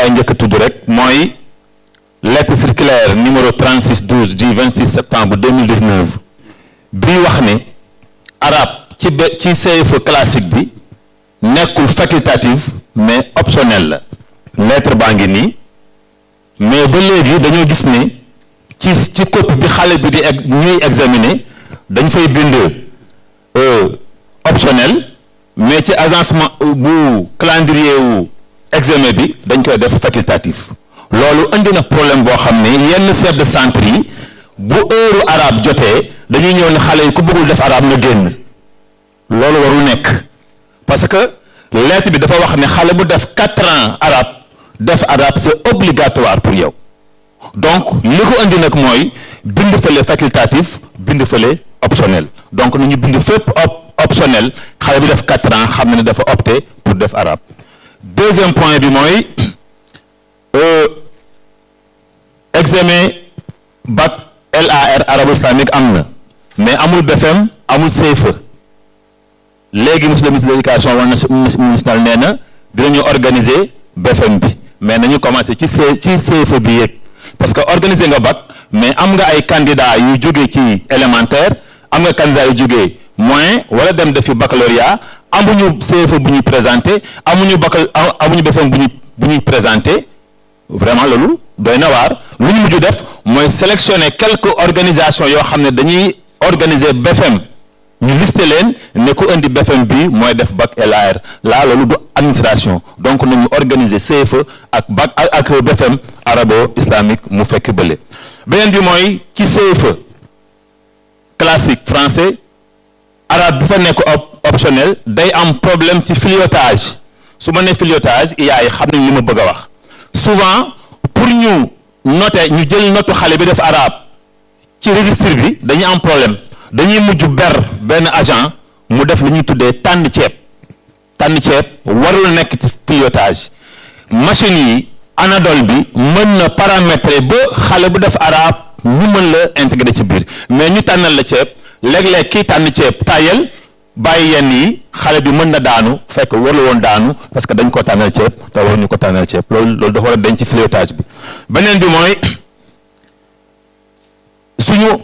laay njëkk a tudd rek mooy lettre circulaire numéro 3612 du 26 septembre 2019 bii wax ne arabe ci CFEE classique bi nekkul facultatif mais optionnel la lettre baa ngi nii mais ba léegi dañoo gis ne ci copie bi xale bi di ñuy examiner dañ fay bind optionnel mais ci agencement bu calendrier wu examen bi dañ koy def facultatif loolu indi na problème boo xam ne yenn chef de centre yi bu heure arabe jotee dañuy ñëw ne xale yi ku bëggul def arabe nga génn loolu warul nekk parce que lettre bi dafa wax ne xale bu def 4 ans arabe def arabe c'est obligatoire pour yow donc li ko indi nag mooy bind fële facultatif bind fële optionnel donc nañu bind fépp optionnel xale bi def 4 ans xam ne dafa opté pour def arabe. Deuxième point bi mooy examen bac LAR arabo islamique am na mais amul BFM amul CFEE léegi monsieur le ministre de l'éducation nationale nee na dinañu organiser BFM bi mais nañu commencer ci CFEE bi yéeg parce que organiser nga bac mais am nga ay candidats yu jógee ci élémentaire am nga candidats yu jógee moyen wala dem defi baccalauréat amuñu CFEE bu ñuy présenté amuñu BFM bu ñuy présenté vraiment loolu doy na waar lu ñu mujj def mooy sélectionner quelques organisations yoo xam ne dañuy organiser BFM ñu listé leen ne ku indi BFM bi mooy def bac LAR laa loolu du administration donc nañu organiser CFEE ak bac ak BFM arabo islamique mu fekk bële beneen bi mooy ci CFEE classique français arabe bi fa nekk optionnel day am problème ci filetage su ma nee filetage yaay xam nañ li ma bëgg a wax souvent pour ñu noter ñu jël notu xale bi def arabe ci registre bi dañuy am problème dañuy mujj ber benn agent mu def li ñuy tuddee tànn ceeb warul nekk ci filetage machine yi anadol bi mën na paramétrer ba xale bu def arabe ñu mën la intégrer ci biir mais ñu tànnal la ceeb léeg-léeg kii tànn ceeb tayel bàyyi yenn yi xale bi mën na daanu fekk warul woon daanu parce que dañ ko tànnal ceeb te waruñu ko tànnal ceeb loolu dafa war a denc ci filetage bi beneen bi mooy suñu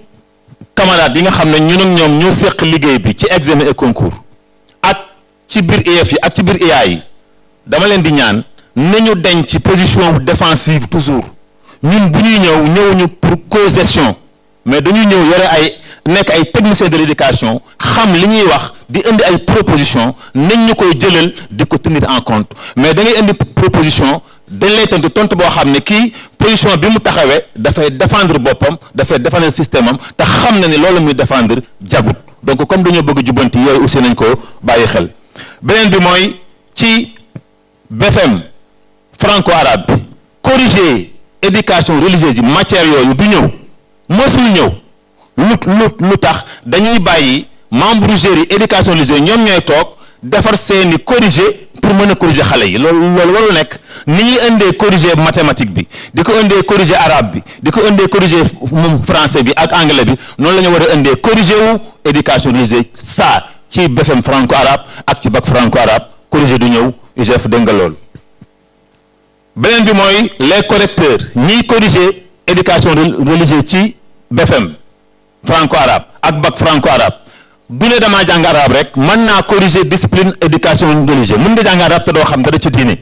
camarades yi nga xam ne ñun ak ñoom ñoo seq liggéey bi ci examen et concours ak ci biir IEF yi ak ci biir IA yi dama leen di ñaan nañu denc ci position défensive toujours ñun bu ñuy ñëwuñu pour co-gestion mais dañuy ñëw yore nekk ay techniciens de l'éducation xam li ñuy wax di indi ay proposition nañ ñu koy jëlal di ko tenir en compte mais da ngay indi proposition dañ lay tontu boo xam ne kii position bi mu taxawee dafay défendre boppam dafay défendre système am te xam na ne loolu muy défendre jagut donc comme dañoo bëgg jubanti yooyu aussi nañ ko bàyyi xel beneen bi mooy ci BFM franco-arabe bi corriger éducation religieuse yi matière yooyu du ñëw mosul ñëw lu tax dañuy bàyyi membre jury éducation religieuse ñoom ñooy toog defar seeni corriger pour mën a corriger xale yi loolu warul nekk ni ñuy indee corriger mathématique bi di ko indee corriger arabe bi di ko indee corriger français bi ak anglais bi noonu la ñu war a indee corriger wu éducation religieuse ça ci BFM franco-arabe ak ci bac franco-arabe corriger du ñëw UGF dégg nga loolu beneen bi mooy les correcteurs ñiy corriger éducation religieuse ci BFM franco-arabe ak bac franco-arabe du ne damaa jàng arabe rek mën naa corriger discipline éducation religieuse mën nga jàng arabe te doo xam dara ci diine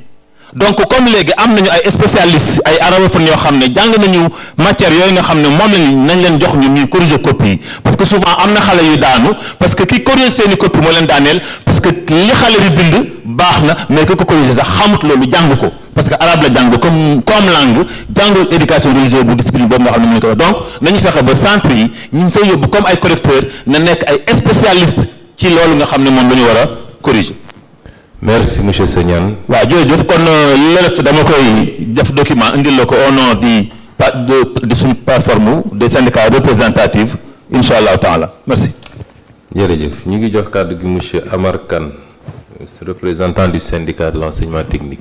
donc comme léegi am nañu ay spécialistes ay arabophones yoo xam ne jàng nañu matière yooyu nga xam ne moom nañ leen jox ñu ñuy corriger copie yi parce que souvent am na xale yu daanu parce que ki corriger seeni copie moo leen daaneel parce que li xale bi bind baax na mais ki ko corriger sax xamut loolu jàng ko parce que arabe la jàng comme langue jàngul éducation religieuse bu discipline boobu nga xam ne mu ko donc nañu fexe ba centre yi ñu ngi fay yóbbu comme ay correcteurs na nekk ay spécialistes ci loolu nga xam ne moom la ñu war a corriger. merci monsieur Segnane. waaw jërëjëf kon li la def dama koy def document indil la ko au nom de suñu plateforme des syndicats représentatifs incha allahu taala merci. jërëjëf ñu ngi jox kàddu gi monsieur Amar Kane représentant du syndicat de l'enseignement technique.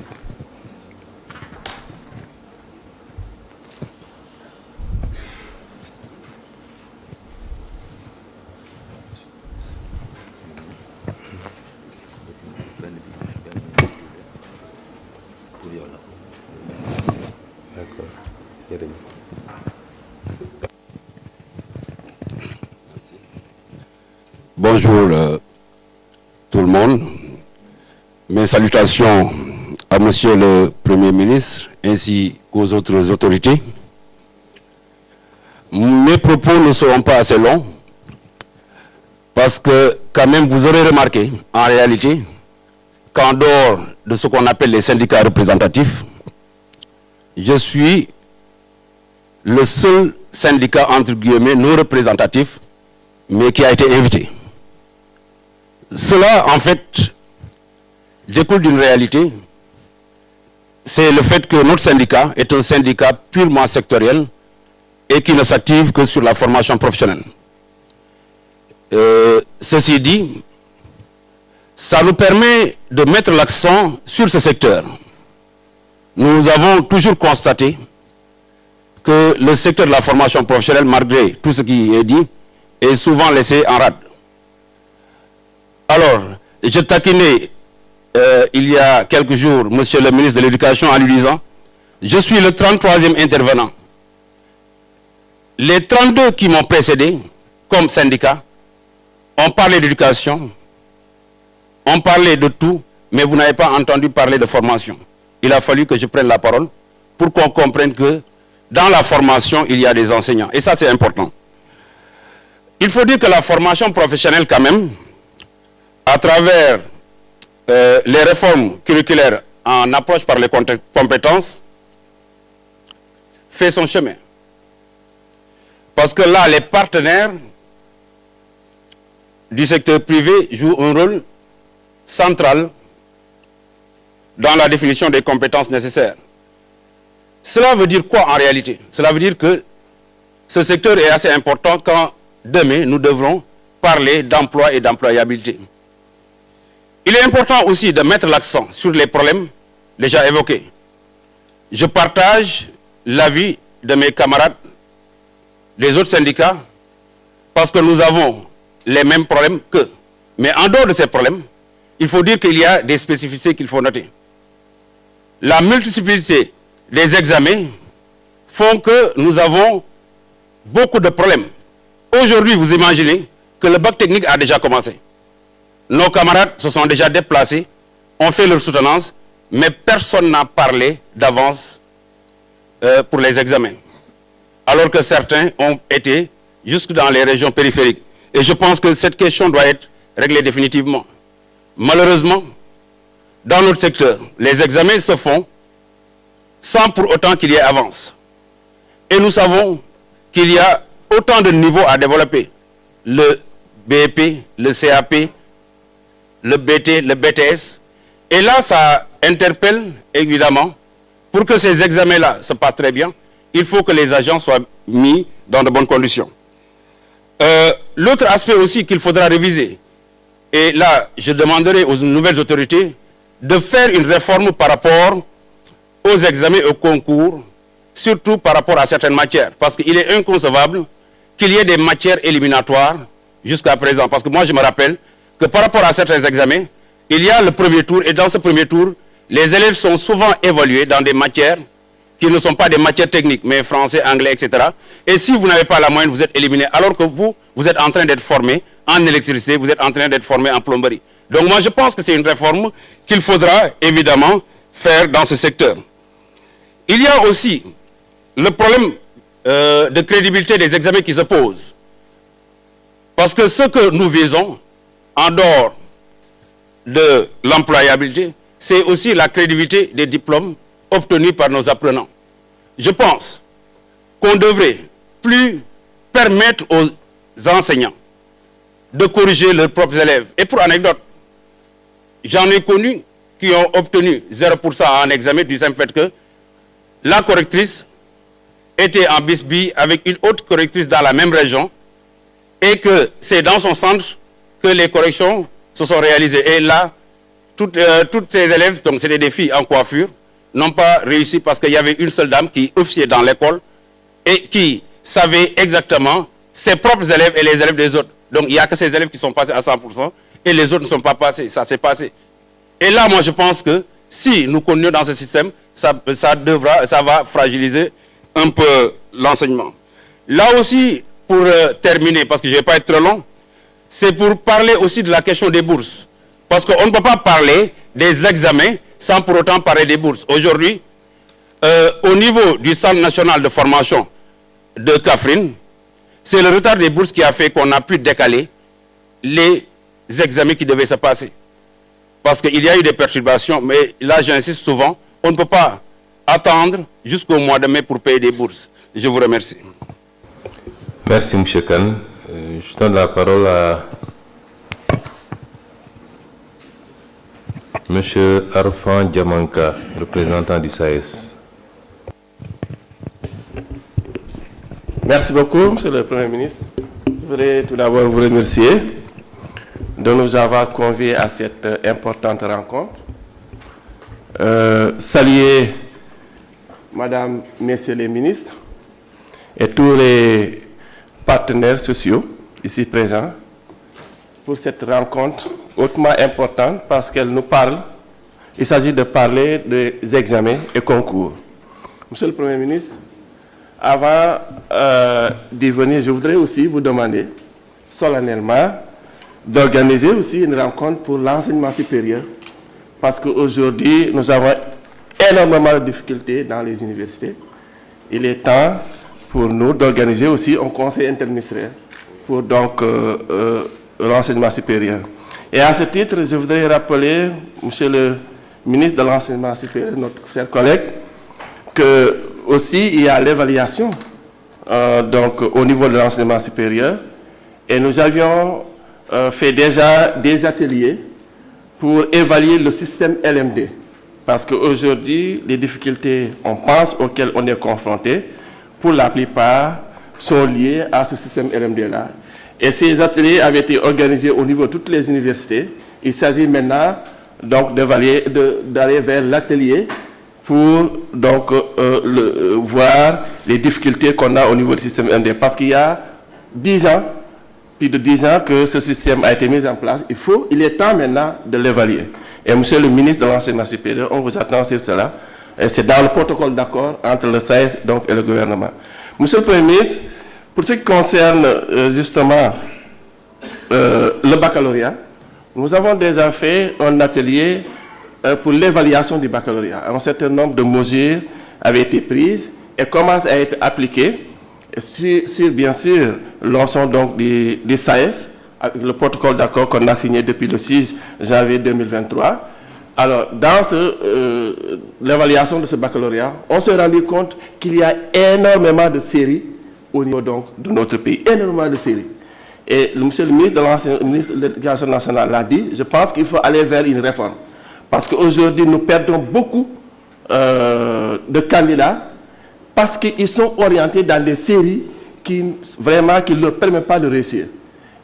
bonjour tout le monde. Mes salutations à Monsieur le Premier ministre ainsi qu'aux autres autorités. Mes propos ne seront pas assez longs parce que quand même vous aurez remarqué en réalité qu'en dehors de ce qu'on appelle les syndicats représentatifs, je suis le seul syndicat entre guillemets non représentatif mais qui a été invité. Cela en fait découle d'une réalité, c'est le fait que notre syndicat est un syndicat purement sectoriel et qui ne s'active que sur la formation professionnelle. Ceci dit, ça nous permet de mettre l'accent sur ce secteur. Nous avons toujours constaté que le secteur de la formation professionnelle, malgré tout ce qui est dit, est souvent laissé en rade. Alors, je taquinais il y a quelques jours Monsieur le ministre de l'Éducation en lui disant « Je suis le 33e intervenant. Les 32 qui m'ont précédé comme syndicat ont parlé d'éducation, ont parlé de tout, mais vous n'avez pas entendu parler de formation. Il a fallu que je prenne la parole pour qu'on comprenne que dans la formation, il y a des enseignants. Et ça, c'est important. Il faut dire que la formation professionnelle, quand même, à travers les réformes curriculaires en approche par les compétences, fait son chemin. Parce que là, les partenaires du secteur privé jouent un rôle central dans la définition des compétences nécessaires. Cela veut dire quoi en réalité? Cela veut dire que ce secteur est assez important quand demain nous devrons parler d'emploi et d'employabilité. Il est important aussi de mettre l'accent sur les problèmes déjà évoqués. Je partage l'avis de mes camarades des autres syndicats parce que nous avons les mêmes problèmes qu'eux. Mais en dehors de ces problèmes, il faut dire qu'il y a des spécificités qu'il faut noter. La multiplicité des examens font que nous avons beaucoup de problèmes. Aujourd'hui, vous imaginez que le bac technique a déjà commencé. Nos camarades se sont déjà déplacés, ont fait leur soutenance, mais personne n'a parlé d'avance pour les examens. Alors que certains ont été jusque dans les régions périphériques. Et je pense que cette question doit être réglée définitivement. Malheureusement, dans notre secteur, les examens se font sans pour autant qu'il y ait avance. Et nous savons qu'il y a autant de niveaux à développer. Le BEP, le CAP, le BT, le BTS. Et là, ça interpelle évidemment, pour que ces examens-là se passent très bien, il faut que les agents soient mis dans de bonnes conditions. L'autre aspect aussi qu'il faudra réviser, et là, je demanderai aux nouvelles autorités de faire une réforme par rapport aux examens et aux concours, surtout par rapport à certaines matières, parce qu'il est inconcevable qu'il y ait des matières éliminatoires jusqu'à présent. Parce que moi, je me rappelle que par rapport à certains examens, il y a le premier tour, et dans ce premier tour, les élèves sont souvent évalués dans des matières qui ne sont pas des matières techniques, mais français, anglais, etc. Et si vous n'avez pas la moyenne, vous êtes éliminé, alors que vous êtes en train d'être formé en électricité, vous êtes en train d'être formé en plomberie. Donc moi, je pense que c'est une réforme qu'il faudra évidemment faire dans ce secteur. Il y a aussi le problème de crédibilité des examens qui se posent. Parce que ce que nous visons, en dehors de l'employabilité, c'est aussi la crédibilité des diplômes obtenus par nos apprenants. Je pense qu'on devrait plus permettre aux enseignants de corriger leurs propres élèves. Et pour anecdote, j'en ai connu qui ont obtenu 0% en examen du simple fait que la correctrice était en bisbille avec une autre correctrice dans la même région et que c'est dans son centre que les corrections se sont réalisées. Et là, toutes ces élèves, donc c'était des filles en coiffure, n'ont pas réussi parce qu'il y avait une seule dame qui officiait dans l'école et qui savait exactement ses propres élèves et les élèves des autres. Donc il n'y a que ces élèves qui sont passés à 100% et les autres ne sont pas passés. Ça s'est passé. Et là, moi, je pense que si nous continuons dans ce système, ça va fragiliser un peu l'enseignement. Là aussi, pour terminer, parce que je ne vais pas être trop long, c'est pour parler aussi de la question des bourses. Parce qu'on ne peut pas parler des examens sans pour autant parler des bourses. Aujourd'hui, au niveau du Centre national de formation de Kaffrine, c'est le retard des bourses qui a fait qu'on a pu décaler les examens qui devaient se passer. Parce qu'il y a eu des perturbations, mais là j'insiste souvent, on ne peut pas attendre jusqu'au mois de mai pour payer des bourses. Je vous remercie. Merci, M. Kane. Je donne la parole à M. Arfan Diamanka, représentant du SAES. Merci beaucoup, Monsieur le Premier ministre. Je voudrais tout d'abord vous remercier de nous avoir conviés à cette importante rencontre. Saluer Madame, Messieurs les ministres et tous les partenaires sociaux ici présents pour cette rencontre hautement importante parce qu'elle nous parle, il s'agit de parler des examens et concours. Monsieur le Premier ministre, avant d'y venir, je voudrais aussi vous demander solennellement d'organiser aussi une rencontre pour l'enseignement supérieur parce qu'aujourd'hui, nous avons énormément de difficultés dans les universités. Il est temps pour nous d'organiser aussi un conseil interministériel pour donc l'enseignement supérieur. Et à ce titre, je voudrais rappeler, Monsieur le ministre de l'Enseignement supérieur, notre cher collègue, que aussi il y a l'évaluation donc au niveau de l'enseignement supérieur et nous avions fait déjà des ateliers pour évaluer le système LMD parce qu'aujourd'hui les difficultés on pense auxquelles on est confronté pour la plupart sont liées à ce système LMD là et ces ateliers avaient été organisés au niveau de toutes les universités. Il s'agit maintenant donc d'évaluer, d'aller vers l'atelier pour donc voir les difficultés qu'on a au niveau du système LMD. Parce qu'il y a 10 ans, plus de 10 ans que ce système a été mis en place. Il est temps maintenant de l'évaluer. Et Monsieur le ministre de l'Enseignement supérieur, on vous attend sur cela. C'est dans le protocole d'accord entre le SAES donc, et le gouvernement. Monsieur le Premier ministre, pour ce qui concerne justement le baccalauréat, nous avons déjà fait un atelier pour l'évaluation du baccalauréat. Un certain nombre de mesures avaient été prises et commencent à être appliquées sur bien sûr, l'ensemble donc des SAES, avec le protocole d'accord qu'on a signé depuis le 6 janvier 2023. Alors, dans l'évaluation de ce baccalauréat, on s'est rendu compte qu'il y a énormément de séries au niveau donc, de notre pays. Énormément de séries. Et monsieur le ministre de l'Éducation nationale l'a dit, je pense qu'il faut aller vers une réforme. Parce qu'aujourd'hui, nous perdons beaucoup de candidats parce qu'ils sont orientés dans des séries qui ne leur permettent pas de réussir.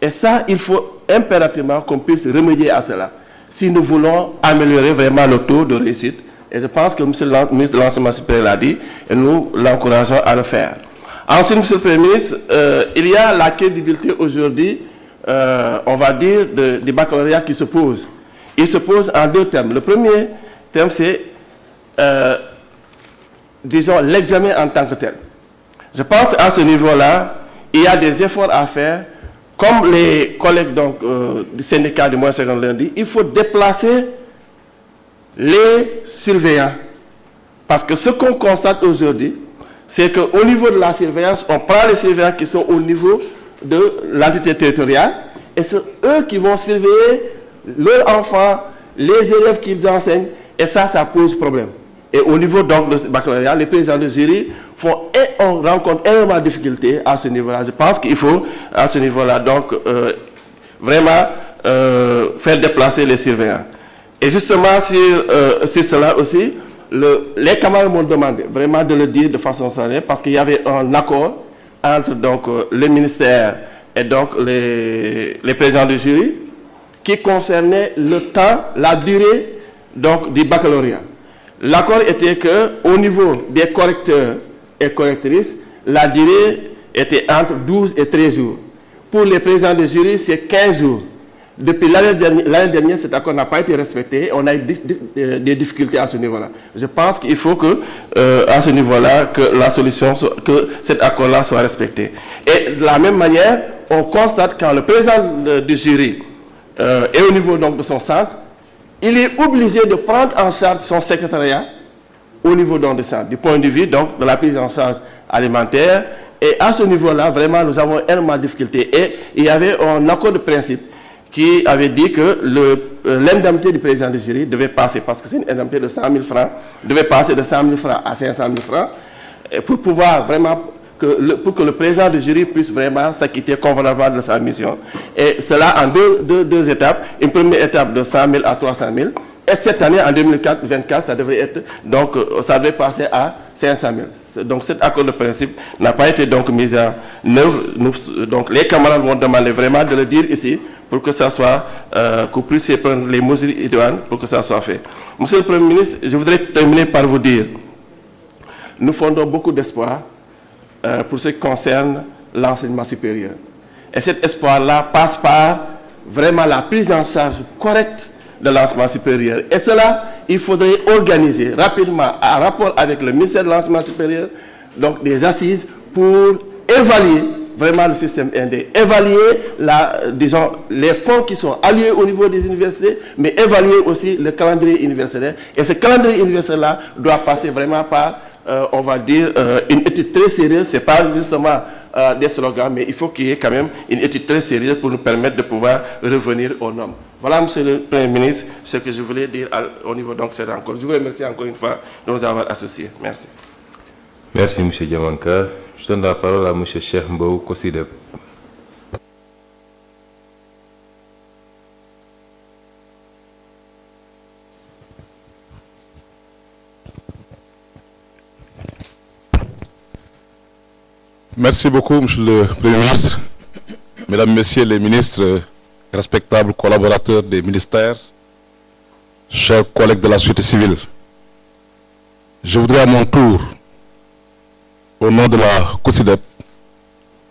Et ça, il faut impérativement qu'on puisse remédier à cela si nous voulons améliorer vraiment le taux de réussite. Et je pense que monsieur le ministre de l'Enseignement supérieur l'a dit et nous l'encourageons à le faire. Ensuite, monsieur le Premier ministre, il y a la crédibilité aujourd'hui, on va dire, des baccalauréats qui se posent. Il se pose en deux thèmes. Le premier thème, c'est, disons, l'examen en tant que tel. Je pense à ce niveau-là, il y a des efforts à faire. Comme les collègues donc, du syndicat du moyen secondaire dit, il faut déplacer les surveillants. Parce que ce qu'on constate aujourd'hui, c'est qu'au niveau de la surveillance, on prend les surveillants qui sont au niveau de l'entité territoriale et c'est eux qui vont surveiller leurs enfants, les élèves qu'ils enseignent, et ça pose problème. Et au niveau donc de ce baccalauréat, les présidents de jury on rencontre énormément de difficultés à ce niveau-là. Je pense qu'il faut, à ce niveau-là, donc, vraiment faire déplacer les surveillants. Et justement, sur cela aussi, les camarades m'ont demandé vraiment de le dire de façon sérieuse, parce qu'il y avait un accord entre donc, le ministère et donc les présidents de jury, qui concernait le temps, la durée donc, du baccalauréat. L'accord était qu'au niveau des correcteurs et correctrices, la durée était entre 12 et 13 jours. Pour les présidents de jury, c'est 15 jours. Depuis l'année dernière, cet accord n'a pas été respecté. On a eu des difficultés à ce niveau-là. Je pense qu'il faut que, à ce niveau-là, que cet accord-là soit respecté. Et de la même manière, on constate quand le président du jury est au niveau donc, de son centre, il est obligé de prendre en charge son secrétariat au niveau donc, du centre, du point de vue donc, de la prise en charge alimentaire. Et à ce niveau-là, vraiment, nous avons énormément de difficultés. Et il y avait un accord de principe qui avait dit que l'indemnité du président du jury devait passer, parce que c'est une indemnité de 100 000 francs, devait passer de 100 000 francs à 500 000 francs, pour pouvoir vraiment, pour que le président du jury puisse vraiment s'acquitter convenablement de sa mission. Et cela en deux étapes. Une première étape de 100 000 à 300 000. Et cette année, en 2024, ça devrait être, donc, ça devrait passer à 500 000. Donc cet accord de principe n'a pas été donc mis en œuvre. Donc les camarades vont demander vraiment de le dire ici pour que ça soit, qu'on puisse prendre les mesures idoines pour que ça soit fait. Monsieur le Premier ministre, je voudrais terminer par vous dire, nous fondons beaucoup d'espoir pour ce qui concerne l'enseignement supérieur. Et cet espoir-là passe par vraiment la prise en charge correcte de l'enseignement supérieur. Et cela, il faudrait organiser rapidement, en rapport avec le ministère de l'enseignement supérieur, donc des assises pour évaluer vraiment le système indé, évaluer disons, les fonds qui sont alloués au niveau des universités, mais évaluer aussi le calendrier universitaire. Et ce calendrier universitaire-là doit passer vraiment par, on va dire, une étude très sérieuse. Ce n'est pas justement des slogans, mais il faut qu'il y ait quand même une étude très sérieuse pour nous permettre de pouvoir revenir aux normes. Voilà, Monsieur le Premier ministre, ce que je voulais dire au niveau de cette rencontre. Je vous remercie encore une fois de nous avoir associés. Merci. Merci, M. Diamanka. Je donne la parole à M. Cheikh Mbou Kossideb. Merci beaucoup, Monsieur le Premier ministre, Mesdames, Messieurs les ministres, respectables collaborateurs des ministères, chers collègues de la société civile. Je voudrais à mon tour, au nom de la COSIDEP,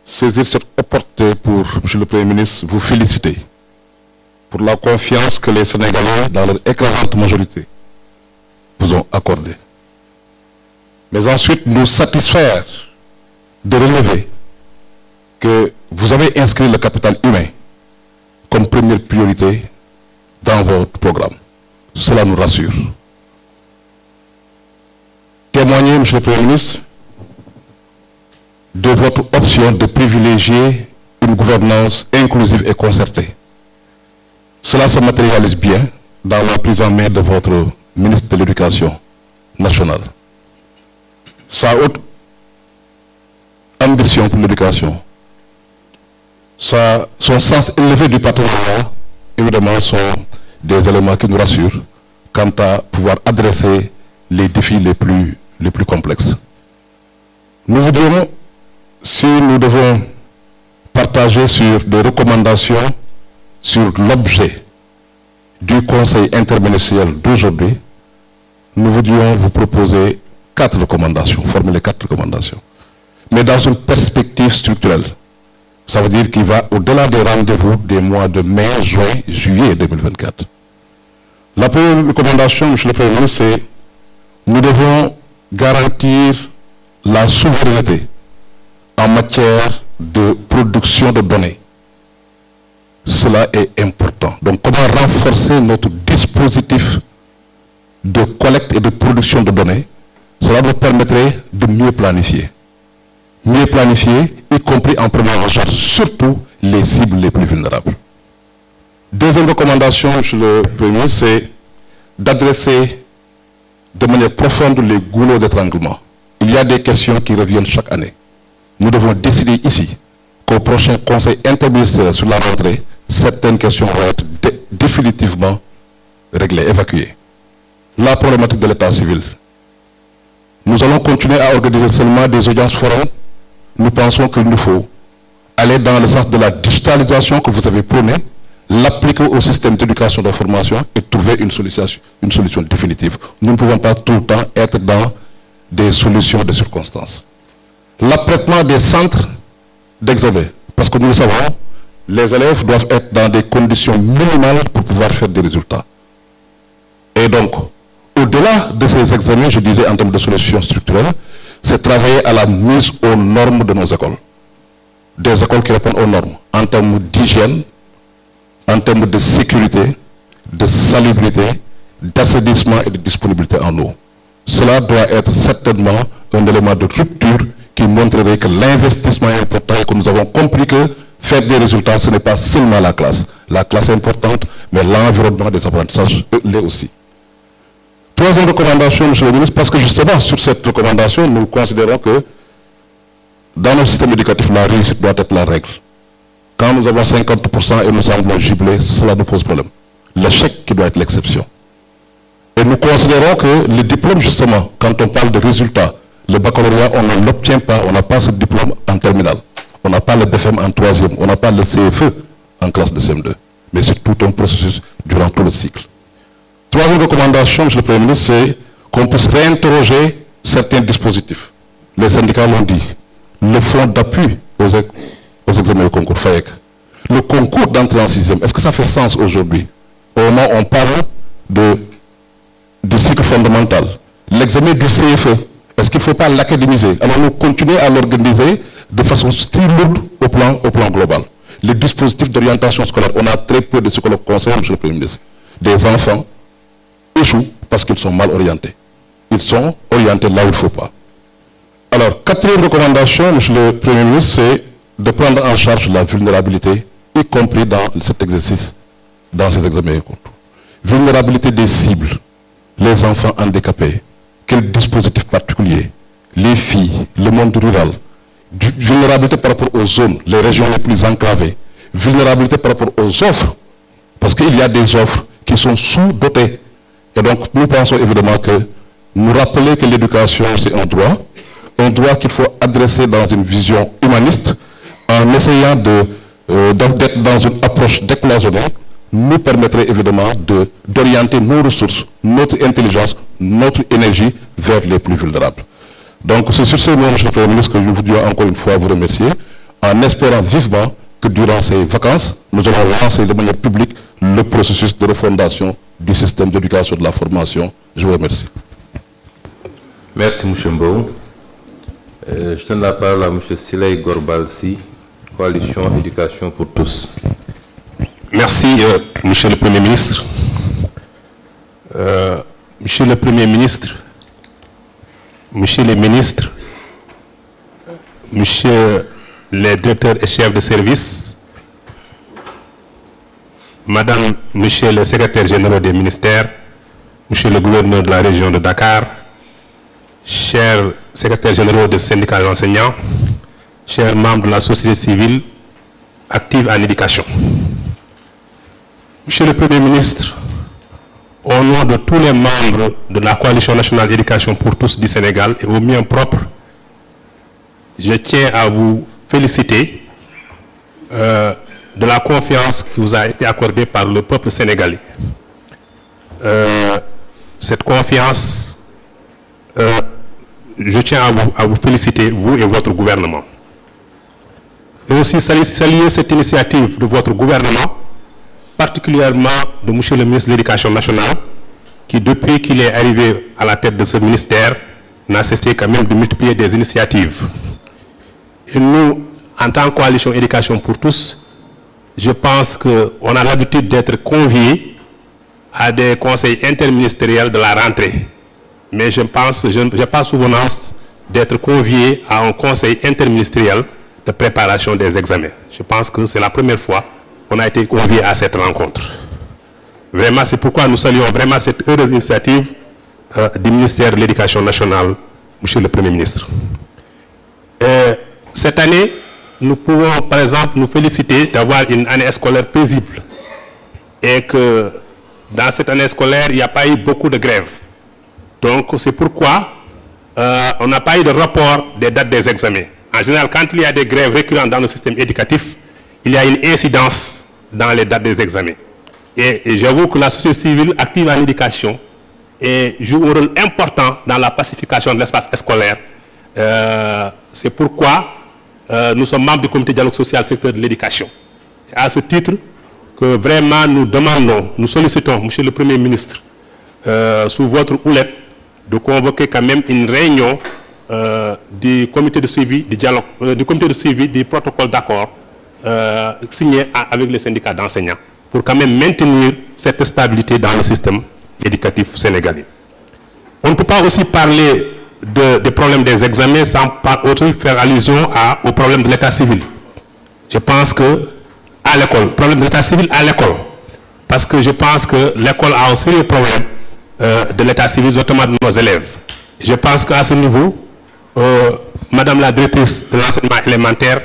saisir cette opportunité pour, Monsieur le Premier ministre, vous féliciter pour la confiance que les Sénégalais, dans leur écrasante majorité, vous ont accordée. Mais ensuite, nous satisfaire de relever que vous avez inscrit le capital humain comme première priorité dans votre programme. Cela nous rassure. Témoignez, Monsieur le Premier ministre, de votre option de privilégier une gouvernance inclusive et concertée. Cela se matérialise bien dans la prise en main de votre ministre de l'Éducation nationale. Sa haute ambition pour l'éducation, son sens élevé du partenariat, évidemment, sont des éléments qui nous rassurent quant à pouvoir adresser les défis les plus complexes. Nous voudrions, si nous devons partager sur des recommandations sur l'objet du Conseil interministériel d'aujourd'hui, nous voudrions vous proposer 4 recommandations, formuler 4 recommandations, mais dans une perspective structurelle. Ça veut dire qu'il va au-delà des rendez-vous des mois de mai, juin, juillet 2024. La première recommandation, Monsieur le Premier ministre, c'est nous devons garantir la souveraineté en matière de production de données. Cela est important. Donc, comment renforcer notre dispositif de collecte et de production de données? Cela nous permettrait de mieux planifier. Mieux planifier, y compris en prenant en charge surtout les cibles les plus vulnérables. Deuxième recommandation, Monsieur le Premier ministre, c'est d'adresser de manière profonde les goulots d'étranglement. Il y a des questions qui reviennent chaque année. Nous devons décider ici qu'au prochain Conseil interministériel sur la rentrée, certaines questions vont être définitivement réglées, évacuées. La problématique de l'état civil. Nous allons continuer à organiser seulement des audiences forums. Nous pensons qu'il nous faut aller dans le sens de la digitalisation que vous avez prônée, l'appliquer au système d'éducation et de formation et trouver une solution définitive. Nous ne pouvons pas tout le temps être dans des solutions de circonstances. L'apprêtement des centres d'examen, parce que nous le savons, les élèves doivent être dans des conditions minimales pour pouvoir faire des résultats. Et donc, au-delà de ces examens, je disais en termes de solutions structurelles, c'est travailler à la mise aux normes de nos écoles. Des écoles qui répondent aux normes en termes d'hygiène, en termes de sécurité, de salubrité, d'assainissement et de disponibilité en eau. Cela doit être certainement un élément de rupture qui montrerait que l'investissement est important et que nous avons compris que faire des résultats, ce n'est pas seulement la classe. La classe est importante, mais l'environnement des apprentissages l'est aussi. Troisième recommandation, Monsieur le ministre, parce que justement, sur cette recommandation, nous considérons que dans notre système éducatif, la réussite doit être la règle. Quand nous avons 50% et nous semblons giblés, cela nous pose problème. L'échec qui doit être l'exception. Et nous considérons que le diplôme, justement, quand on parle de résultats, le baccalauréat, on ne l'obtient pas, on n'a pas ce diplôme en terminale. On n'a pas le BFM en troisième, on n'a pas le CFE en classe de CM2. Mais c'est tout un processus durant tout le cycle. Troisième recommandation, Monsieur le Premier ministre, c'est qu'on puisse réinterroger certains dispositifs. Les syndicats l'ont dit. Le fonds d'appui aux examens de concours, FAEC. Le concours d'entrée en sixième, est-ce que ça fait sens aujourd'hui? Au moment où on parle du cycle fondamental. L'examen du CFE, est-ce qu'il ne faut pas l'académiser? Alors nous continuer à l'organiser de façon si lourde au plan global. Les dispositifs d'orientation scolaire, on a très peu de psychologues conseillers, Monsieur le Premier ministre. Des enfants échouent parce qu'ils sont mal orientés. Ils sont orientés là où il ne faut pas. Alors, quatrième recommandation, Monsieur le Premier ministre, c'est de prendre en charge la vulnérabilité, y compris dans cet exercice, dans ces examens et concours. Vulnérabilité des cibles, les enfants handicapés, quel dispositif particulier, les filles, le monde rural, vulnérabilité par rapport aux zones, les régions les plus enclavées, vulnérabilité par rapport aux offres, parce qu'il y a des offres qui sont sous-dotées. Et donc, nous pensons évidemment que nous rappeler que l'éducation, c'est un droit qu'il faut adresser dans une vision humaniste, en essayant d'être dans une approche décloisonnée, nous permettrait évidemment d'orienter nos ressources, notre intelligence, notre énergie vers les plus vulnérables. Donc c'est sur ces mots, Monsieur le Premier ministre, que je voudrais encore une fois vous remercier, en espérant vivement que durant ces vacances, nous allons lancer de manière publique le processus de refondation du système d'éducation de la formation. Je vous remercie. Merci, M. Mbou. Je donne la parole à M. Siley Gorbalsi, Coalition Éducation pour tous. Merci, Monsieur le Premier ministre. Monsieur le Premier ministre, Monsieur les ministres, Monsieur les directeurs et chefs de service, Madame, Monsieur le secrétaire général des ministères, Monsieur le gouverneur de la région de Dakar, chers secrétaires généraux des syndicats d'enseignants, chers membres de la société civile active en éducation. Monsieur le Premier ministre, au nom de tous les membres de la Coalition nationale d'éducation pour tous du Sénégal et au mien propre, je tiens à vous féliciter de la confiance qui vous a été accordée par le peuple sénégalais. Cette confiance, je tiens à vous féliciter, vous et votre gouvernement. Et aussi saluer cette initiative de votre gouvernement, particulièrement de M. le ministre de l'Éducation nationale, qui depuis qu'il est arrivé à la tête de ce ministère, n'a cessé quand même de multiplier des initiatives. Et nous, en tant que coalition éducation pour tous, je pense qu'on a l'habitude d'être conviés à des conseils interministériels de la rentrée. Mais je n'ai pas souvenance d'être convié à un conseil interministériel de préparation des examens. Je pense que c'est la première fois qu'on a été convié à cette rencontre. Vraiment, c'est pourquoi nous saluons vraiment cette heureuse initiative du ministère de l'Éducation nationale, Monsieur le Premier ministre. Cette année, nous pouvons par exemple nous féliciter d'avoir une année scolaire paisible et que dans cette année scolaire, il n'y a pas eu beaucoup de grèves. Donc c'est pourquoi on n'a pas eu de rapport des dates des examens. En général, quand il y a des grèves récurrentes dans le système éducatif, il y a une incidence dans les dates des examens. Et j'avoue que la société civile active en éducation joue un rôle important dans la pacification de l'espace scolaire. C'est pourquoi nous sommes membres du comité dialogue social secteur de l'éducation. À ce titre, que vraiment nous demandons, nous sollicitons, Monsieur le Premier ministre, sous votre houlette, de convoquer quand même une réunion du comité de suivi du dialogue, du comité de suivi du protocole d'accord signé avec les syndicats d'enseignants, pour quand même maintenir cette stabilité dans le système éducatif sénégalais. On ne peut pas aussi parler des problèmes des examens sans par autre faire allusion au problème de l'état civil. Je pense que à l'école, problème de l'état civil à l'école, parce que je pense que l'école a un sérieux problème de l'état civil, notamment de nos élèves. Je pense qu'à ce niveau, Madame la directrice de l'enseignement élémentaire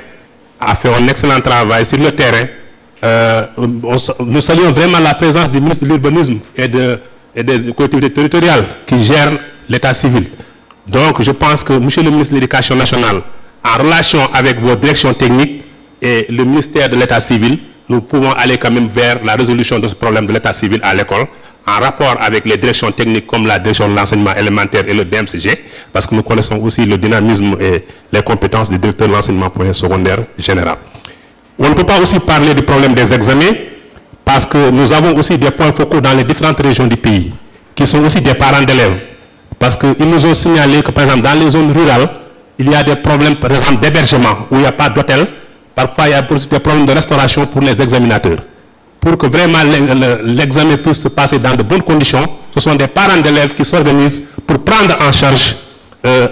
a fait un excellent travail sur le terrain. Nous saluons vraiment la présence du ministre de l'Urbanisme et des collectivités territoriales qui gèrent l'état civil. Donc je pense que Monsieur le ministre de l'Éducation nationale, en relation avec vos directions techniques et le ministère de l'état civil, nous pouvons aller quand même vers la résolution de ce problème de l'état civil à l'école, en rapport avec les directions techniques comme la direction de l'enseignement élémentaire et le DMCG, parce que nous connaissons aussi le dynamisme et les compétences du directeur de l'enseignement moyen secondaire général. On ne peut pas aussi parler du problème des examens, parce que nous avons aussi des points focaux dans les différentes régions du pays, qui sont aussi des parents d'élèves. Parce qu'ils nous ont signalé que, par exemple, dans les zones rurales, il y a des problèmes, par exemple, d'hébergement, où il n'y a pas d'hôtel. Parfois, il y a des problèmes de restauration pour les examinateurs. Pour que vraiment l'examen puisse se passer dans de bonnes conditions, ce sont des parents d'élèves qui s'organisent pour prendre en charge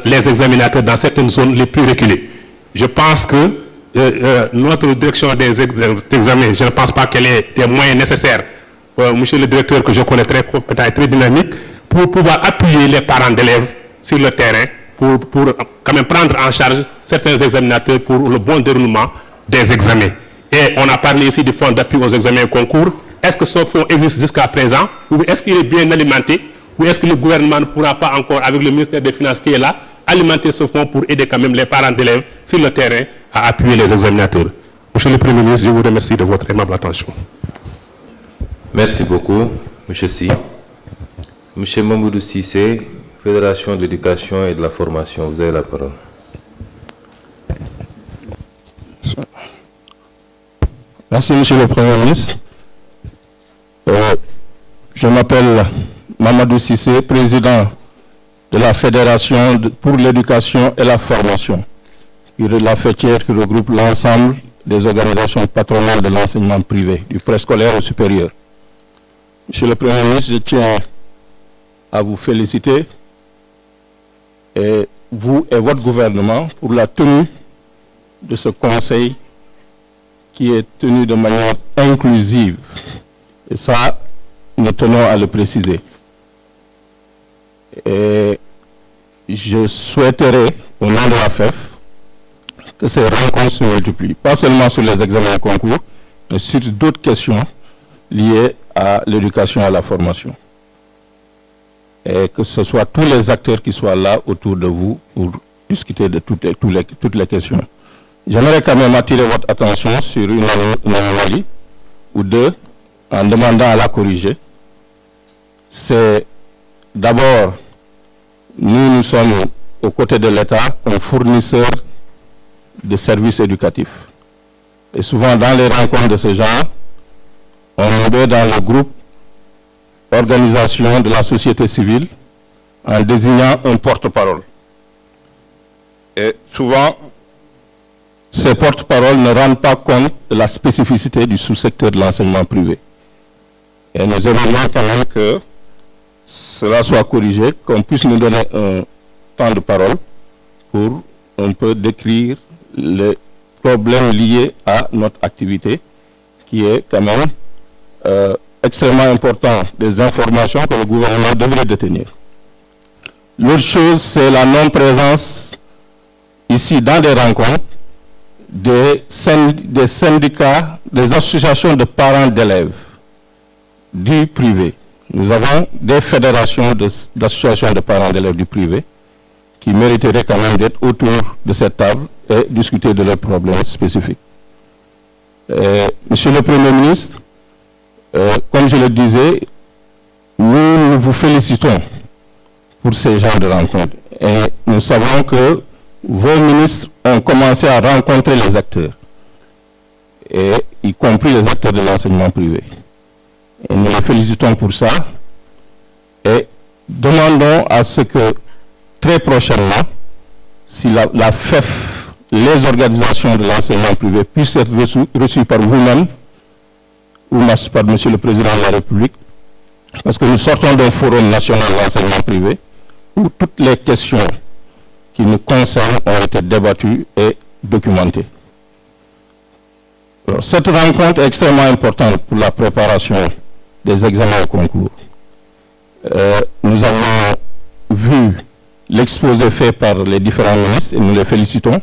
les examinateurs dans certaines zones les plus reculées. Je pense que notre direction des examens, je ne pense pas qu'elle ait des moyens nécessaires, monsieur le directeur que je connais très compétent et très dynamique, pour pouvoir appuyer les parents d'élèves sur le terrain, pour quand même prendre en charge certains examinateurs pour le bon déroulement des examens. Et on a parlé ici du fonds d'appui aux examens et concours. Est-ce que ce fonds existe jusqu'à présent? Ou est-ce qu'il est bien alimenté? Ou est-ce que le gouvernement ne pourra pas encore, avec le ministère des Finances qui est là, alimenter ce fonds pour aider quand même les parents d'élèves sur le terrain à appuyer les examinateurs? Monsieur le Premier ministre, je vous remercie de votre aimable attention. Merci beaucoup, Monsieur Sy. Monsieur Mamoudou Cissé, Fédération de l'éducation et de la formation, vous avez la parole. Merci, Monsieur le Premier ministre. Je m'appelle Mamadou Cissé, président de la Fédération pour l'éducation et la formation, la FETIER qui regroupe l'ensemble des organisations patronales de l'enseignement privé, du préscolaire au supérieur. Monsieur le Premier ministre, je tiens à vous féliciter, et vous et votre gouvernement, pour la tenue de ce conseil qui est tenu de manière inclusive. Et ça, nous tenons à le préciser. Et je souhaiterais, au nom de la FEF, que ces rencontres se multiplient, pas seulement sur les examens et concours, mais sur d'autres questions liées à l'éducation et à la formation. Et que ce soit tous les acteurs qui soient là autour de vous pour discuter de toutes les questions. J'aimerais quand même attirer votre attention sur une anomalie ou deux, en demandant à la corriger. C'est d'abord, nous sommes aux côtés de l'État un fournisseur de services éducatifs. Et souvent dans les rencontres de ce genre, on est dans le groupe organisation de la société civile en désignant un porte-parole. Et souvent, ces porte-paroles ne rendent pas compte de la spécificité du sous-secteur de l'enseignement privé. Et nous aimerions quand même que cela soit corrigé, qu'on puisse nous donner un temps de parole pour un peu décrire les problèmes liés à notre activité, qui est quand même extrêmement important, des informations que le gouvernement devrait détenir. L'autre chose, c'est la non-présence ici dans des rencontres des syndicats, des associations de parents d'élèves du privé. Nous avons des fédérations d'associations de parents d'élèves du privé qui mériteraient quand même d'être autour de cette table et discuter de leurs problèmes spécifiques. Monsieur le Premier ministre, comme je le disais, nous vous félicitons pour ces genres de rencontres. Et nous savons que vos ministres ont commencé à rencontrer les acteurs. Et y compris les acteurs de l'enseignement privé. Et nous les félicitons pour ça et demandons à ce que très prochainement, si la FEF, les organisations de l'enseignement privé puissent être reçues par vous-même ou par Monsieur le Président de la République, parce que nous sortons d'un forum national de l'enseignement privé où toutes les questions qui nous concernent ont été débattues et documentées. Alors, cette rencontre est extrêmement importante pour la préparation des examens au concours. Nous avons vu l'exposé fait par les différents ministres et nous les félicitons.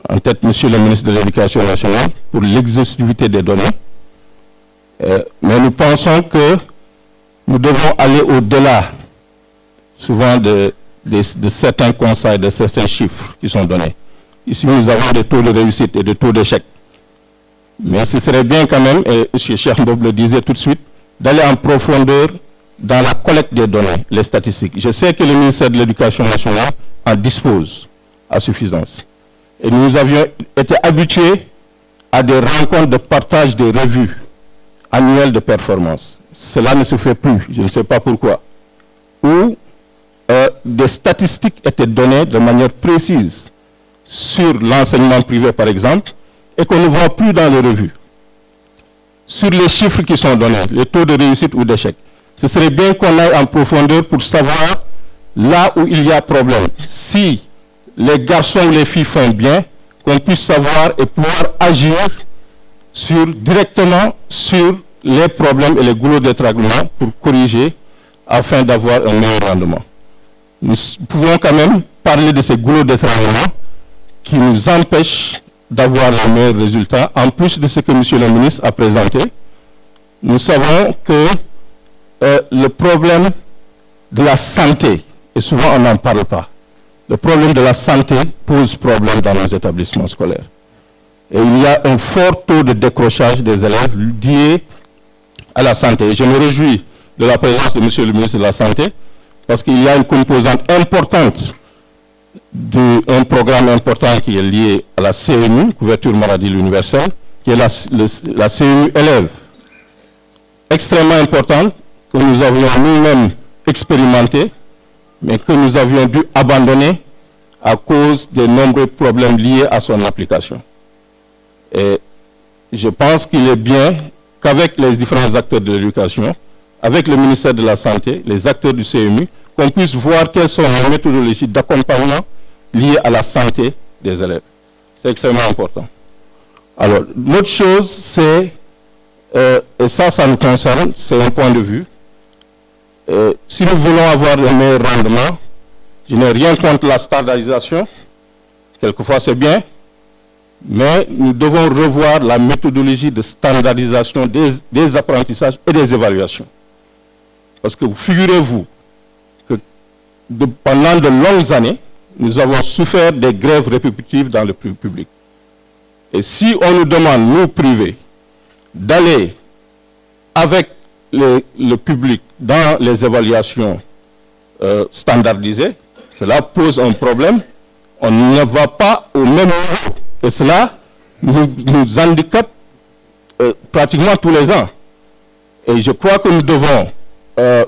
En tête, Monsieur le ministre de l'Éducation nationale, pour l'exhaustivité des données. Mais nous pensons que nous devons aller au-delà, souvent de certains conseils, de certains chiffres qui sont donnés. Ici, nous avons des taux de réussite et des taux d'échec. Mais ce serait bien quand même, et M. Cheikh Mboup le disait tout de suite, d'aller en profondeur dans la collecte des données, les statistiques. Je sais que le ministère de l'Éducation nationale en dispose à suffisance. Et nous avions été habitués à des rencontres de partage des revues annuelles de performance. Cela ne se fait plus, je ne sais pas pourquoi. Où des statistiques étaient données de manière précise sur l'enseignement privé, par exemple, et qu'on ne voit plus dans les revues. Sur les chiffres qui sont donnés, les taux de réussite ou d'échec. Ce serait bien qu'on aille en profondeur pour savoir là où il y a problème. Si les garçons ou les filles font bien, qu'on puisse savoir et pouvoir agir directement sur les problèmes et les goulots d'étranglement pour corriger afin d'avoir un meilleur rendement. Nous pouvons quand même parler de ces goulots d'étranglement qui nous empêchent d'avoir les meilleurs résultats, en plus de ce que M. le ministre a présenté. Nous savons que le problème de la santé, et souvent on n'en parle pas, le problème de la santé pose problème dans nos établissements scolaires. Et il y a un fort taux de décrochage des élèves lié à la santé. Et je me réjouis de la présence de M. le ministre de la Santé, parce qu'il y a une composante importante d'un programme important qui est lié à la CMU, couverture maladie universelle, qui est la CMU élève, extrêmement importante, que nous avions nous-mêmes expérimenté, mais que nous avions dû abandonner à cause des nombreux problèmes liés à son application. Et je pense qu'il est bien qu'avec les différents acteurs de l'éducation, avec le ministère de la Santé, les acteurs du CMU, qu'on puisse voir quelles sont les méthodologies d'accompagnement liées à la santé des élèves. C'est extrêmement important. Alors, l'autre chose, c'est, et ça nous concerne, c'est un point de vue, si nous voulons avoir le meilleur rendement, je n'ai rien contre la standardisation, quelquefois c'est bien, mais nous devons revoir la méthodologie de standardisation des apprentissages et des évaluations. Parce que figurez-vous que pendant de longues années, nous avons souffert des grèves répétitives dans le public. Et si on nous demande, nous privés, d'aller avec le public dans les évaluations standardisées, cela pose un problème. On ne va pas au même niveau. Et cela nous handicape pratiquement tous les ans. Et je crois que nous devons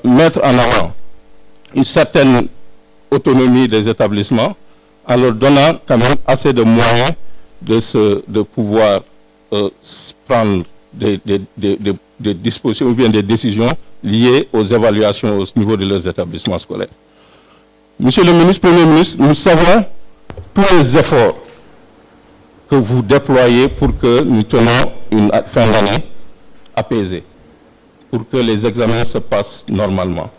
mettre en avant une certaine autonomie des établissements en leur donnant quand même assez de moyens de pouvoir prendre des dispositions ou bien des décisions liées aux évaluations au niveau de leurs établissements scolaires. Monsieur le ministre, Premier ministre, nous savons tous les efforts que vous déployez pour que nous tenions une fin d'année apaisée, pour que les examens se passent normalement.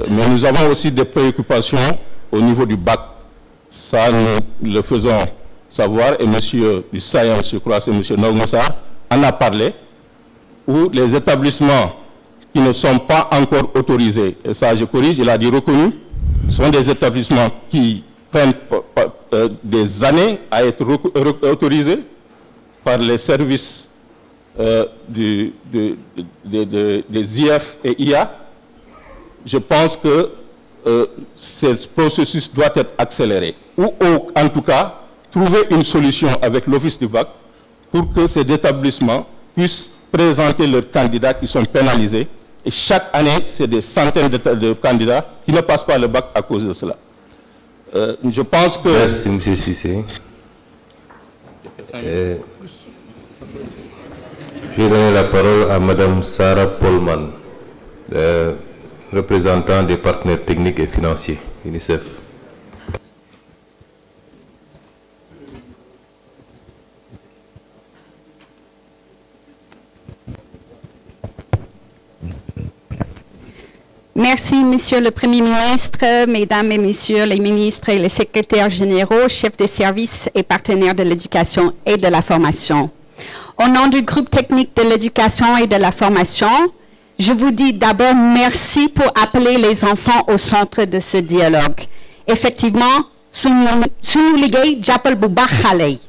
Mais nous avons aussi des préoccupations au niveau du bac. Ça, nous le faisons savoir, et monsieur du SAIEN, je crois, c'est monsieur Nogmosa, en a parlé, où les établissements qui ne sont pas encore autorisés, et ça je corrige, il a dit reconnus, sont des établissements qui prennent des années à être autorisés par les services des IF et IA. Je pense que ce processus doit être accéléré. Ou en tout cas, trouver une solution avec l'Office du bac pour que ces établissements puissent présenter leurs candidats qui sont pénalisés. Et chaque année, c'est des centaines de candidats qui ne passent pas le bac à cause de cela. Je pense que... Merci, M. Cissé. Je vais donner la parole à Mme Sarah Polman, représentant des partenaires techniques et financiers, UNICEF. Merci, Monsieur le Premier ministre, Mesdames et Messieurs les ministres et les secrétaires généraux, chefs de services et partenaires de l'éducation et de la formation. Au nom du groupe technique de l'éducation et de la formation, je vous dis d'abord merci pour appeler les enfants au centre de ce dialogue. Effectivement, suñu liggéey jàppal bu baax xale yi.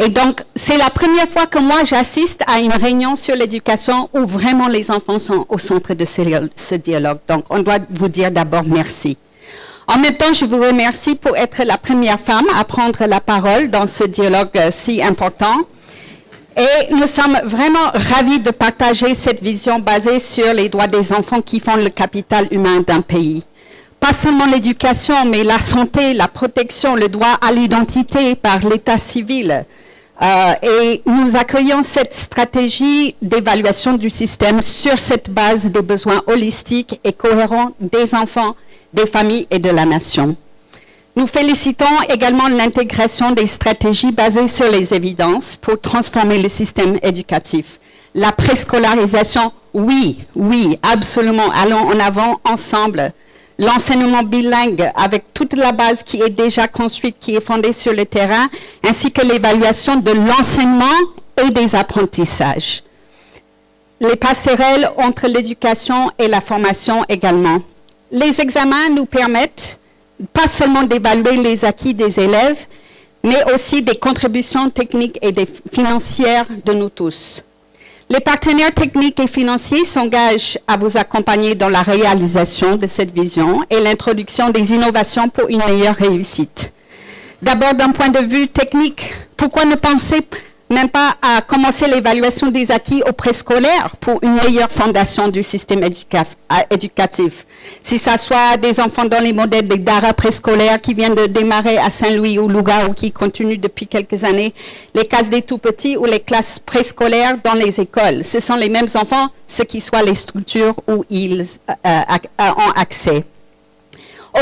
Et donc, c'est la première fois que moi j'assiste à une réunion sur l'éducation où vraiment les enfants sont au centre de ce dialogue. Donc, on doit vous dire d'abord merci. En même temps, je vous remercie pour être la première femme à prendre la parole dans ce dialogue si important. Et nous sommes vraiment ravis de partager cette vision basée sur les droits des enfants qui font le capital humain d'un pays. Pas seulement l'éducation, mais la santé, la protection, le droit à l'identité par l'état civil. Et nous accueillons cette stratégie d'évaluation du système sur cette base des besoins holistiques et cohérents des enfants, des familles et de la nation. Nous félicitons également l'intégration des stratégies basées sur les évidences pour transformer le système éducatif. La préscolarisation, oui, absolument, allons en avant ensemble. L'enseignement bilingue avec toute la base qui est déjà construite, qui est fondée sur le terrain, ainsi que l'évaluation de l'enseignement et des apprentissages. Les passerelles entre l'éducation et la formation également. Les examens nous permettent pas seulement d'évaluer les acquis des élèves, mais aussi des contributions techniques et financières de nous tous. Les partenaires techniques et financiers s'engagent à vous accompagner dans la réalisation de cette vision et l'introduction des innovations pour une meilleure réussite. D'abord, d'un point de vue technique, pourquoi ne penser même pas à commencer l'évaluation des acquis au préscolaire pour une meilleure fondation du système éducatif. Si ça soit des enfants dans les modèles des daara préscolaires qui viennent de démarrer à Saint-Louis ou Louga ou qui continuent depuis quelques années, les cases des tout-petits ou les classes préscolaires dans les écoles. Ce sont les mêmes enfants, ce qui soit les structures où ils ont accès.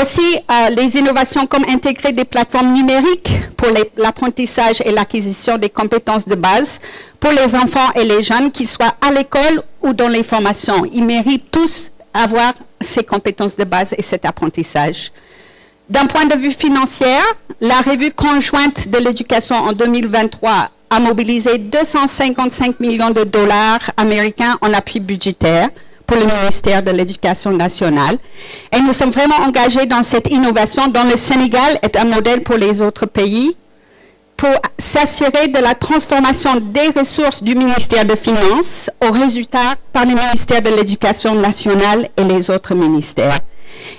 Aussi, les innovations comme intégrer des plateformes numériques pour l'apprentissage et l'acquisition des compétences de base pour les enfants et les jeunes, qu'ils soient à l'école ou dans les formations. Ils méritent tous avoir ces compétences de base et cet apprentissage. D'un point de vue financier, la revue conjointe de l'éducation en 2023 a mobilisé 255 millions de dollars américains en appui budgétaire pour le ministère de l'Éducation nationale. Et nous sommes vraiment engagés dans cette innovation dont le Sénégal est un modèle pour les autres pays pour s'assurer de la transformation des ressources du ministère des Finances aux résultats par le ministère de l'Éducation nationale et les autres ministères.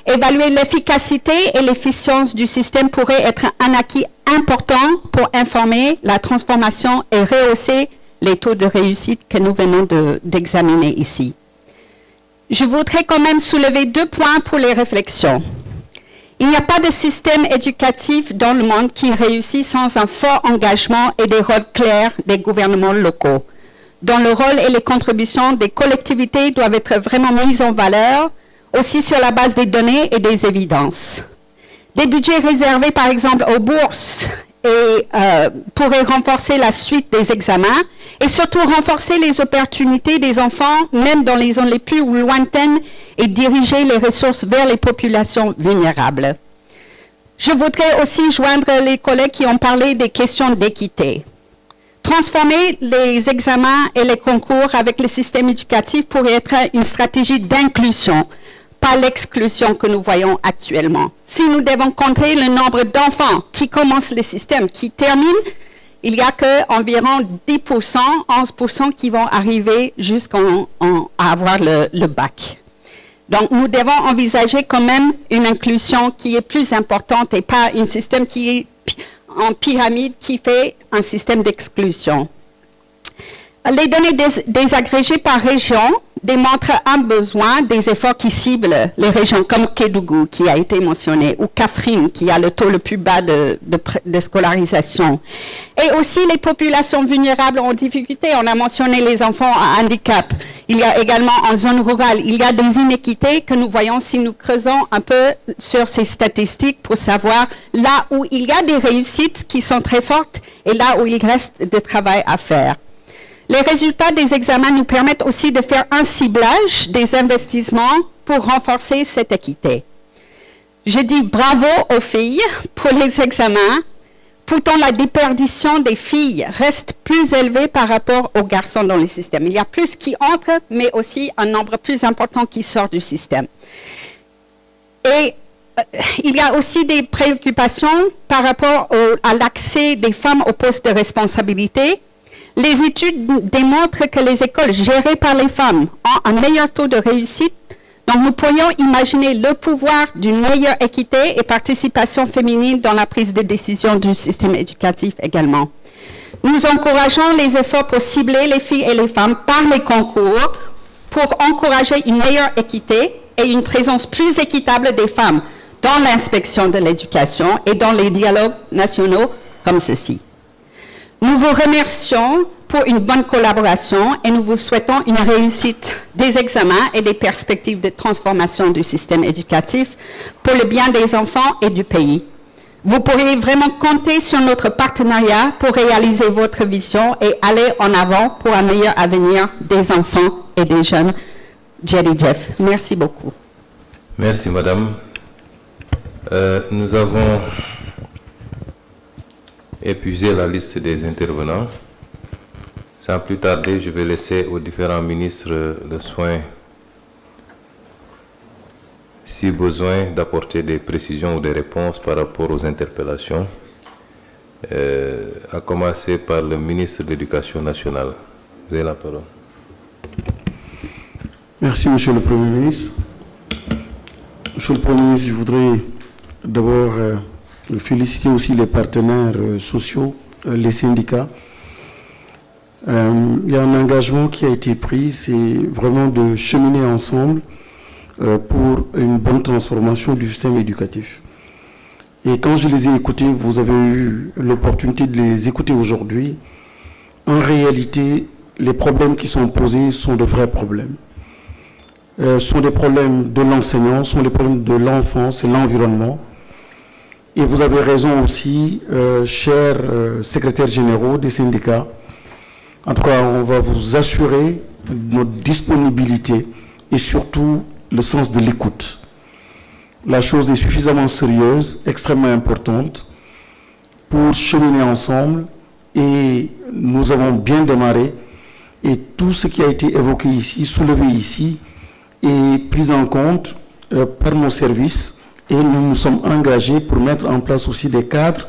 Évaluer l'efficacité et l'efficience du système pourrait être un acquis important pour informer la transformation et rehausser les taux de réussite que nous venons d'examiner ici. Je voudrais quand même soulever 2 points pour les réflexions. Il n'y a pas de système éducatif dans le monde qui réussit sans un fort engagement et des rôles clairs des gouvernements locaux, dont le rôle et les contributions des collectivités doivent être vraiment mises en valeur, aussi sur la base des données et des évidences. Des budgets réservés par exemple aux bourses pourraient renforcer la suite des examens et surtout renforcer les opportunités des enfants, même dans les zones les plus lointaines, et diriger les ressources vers les populations vulnérables. Je voudrais aussi joindre les collègues qui ont parlé des questions d'équité. Transformer les examens et les concours avec le système éducatif pourrait être une stratégie d'inclusion, pas l'exclusion que nous voyons actuellement. Si nous devons compter le nombre d'enfants qui commencent le système, qui terminent, il n'y a qu'environ 10%, 11% qui vont arriver jusqu'à avoir le bac. Donc, nous devons envisager quand même une inclusion qui est plus importante et pas un système qui est en pyramide qui fait un système d'exclusion. Les données désagrégées par région démontrent un besoin des efforts qui ciblent les régions comme Kédougou, qui a été mentionné, ou Kaffrine, qui a le taux le plus bas de scolarisation. Et aussi les populations vulnérables en difficulté. On a mentionné les enfants à handicap. Il y a également en zone rurale, il y a des inéquités que nous voyons si nous creusons un peu sur ces statistiques pour savoir là où il y a des réussites qui sont très fortes et là où il reste du travail à faire. Les résultats des examens nous permettent aussi de faire un ciblage des investissements pour renforcer cette équité. Je dis bravo aux filles pour les examens. Pourtant, la déperdition des filles reste plus élevée par rapport aux garçons dans le système. Il y a plus qui entrent, mais aussi un nombre plus important qui sort du système. Et il y a aussi des préoccupations par rapport à l'accès des femmes aux postes de responsabilité. Les études démontrent que les écoles gérées par les femmes ont un meilleur taux de réussite. Donc, nous pourrions imaginer le pouvoir d'une meilleure équité et participation féminine dans la prise de décision du système éducatif également. Nous encourageons les efforts pour cibler les filles et les femmes par les concours pour encourager une meilleure équité et une présence plus équitable des femmes dans l'inspection de l'éducation et dans les dialogues nationaux comme ceci. Nous vous remercions pour une bonne collaboration et nous vous souhaitons une réussite des examens et des perspectives de transformation du système éducatif pour le bien des enfants et du pays. Vous pourrez vraiment compter sur notre partenariat pour réaliser votre vision et aller en avant pour un meilleur avenir des enfants et des jeunes. Jerry Jeff, merci beaucoup. Merci, madame. Nous avons épuisé la liste des intervenants. Sans plus tarder, je vais laisser aux différents ministres le soin, si besoin, d'apporter des précisions ou des réponses par rapport aux interpellations, à commencer par le ministre de l'Éducation nationale. Vous avez la parole. Merci, Monsieur le Premier ministre. Monsieur le Premier ministre, je voudrais d'abord féliciter aussi les partenaires sociaux, les syndicats. Il y a un engagement qui a été pris, c'est vraiment de cheminer ensemble pour une bonne transformation du système éducatif. Et quand je les ai écoutés, vous avez eu l'opportunité de les écouter aujourd'hui. En réalité, les problèmes qui sont posés sont de vrais problèmes. Ce sont des problèmes de l'enseignant, ce sont des problèmes de l'enfant, c'est l'environnement. Et vous avez raison aussi, chers secrétaires généraux des syndicats. En tout cas, on va vous assurer notre disponibilité et surtout le sens de l'écoute. La chose est suffisamment sérieuse, extrêmement importante pour cheminer ensemble et nous avons bien démarré et tout ce qui a été évoqué ici, soulevé ici, est pris en compte par nos services et nous nous sommes engagés pour mettre en place aussi des cadres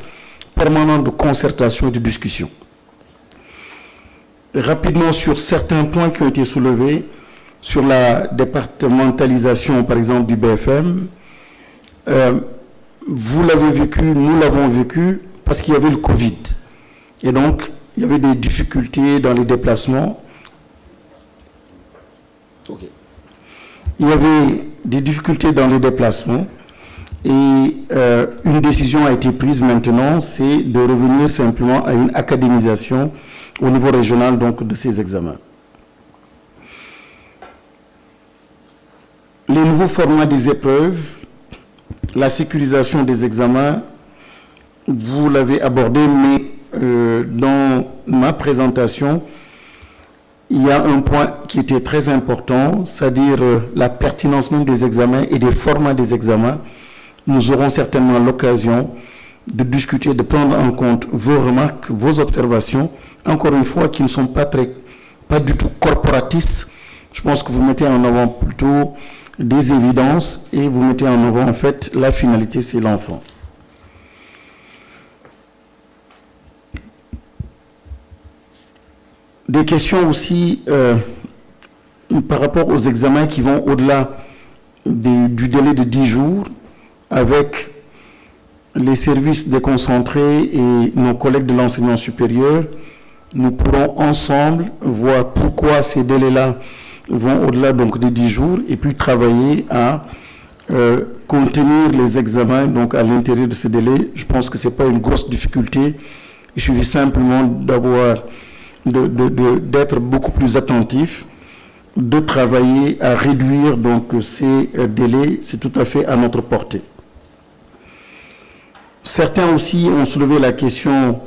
permanents de concertation et de discussion. Rapidement sur certains points qui ont été soulevés, sur la départementalisation par exemple du BFM, vous l'avez vécu, nous l'avons vécu parce qu'il y avait le Covid. Et donc, il y avait des difficultés dans les déplacements. Il y avait des difficultés dans les déplacements et une décision a été prise maintenant, c'est de revenir simplement à une académisation au niveau régional donc, de ces examens. Les nouveaux formats des épreuves, la sécurisation des examens, vous l'avez abordé, mais dans ma présentation, il y a un point qui était très important, c'est-à-dire la pertinence même des examens et des formats des examens. Nous aurons certainement l'occasion de discuter, de prendre en compte vos remarques, vos observations, encore une fois, qui ne sont pas du tout corporatistes. Je pense que vous mettez en avant plutôt des évidences et vous mettez en avant, en fait, la finalité, c'est l'enfant. Des questions aussi par rapport aux examens qui vont au-delà du délai de 10 jours avec les services déconcentrés et nos collègues de l'enseignement supérieur. nous pourrons ensemble voir pourquoi ces délais-là vont au-delà donc de 10 jours et puis travailler à contenir les examens donc à l'intérieur de ces délais. Je pense que ce n'est pas une grosse difficulté. Il suffit simplement d'être beaucoup plus attentif, de travailler à réduire donc ces délais. C'est tout à fait à notre portée. Certains aussi ont soulevé la question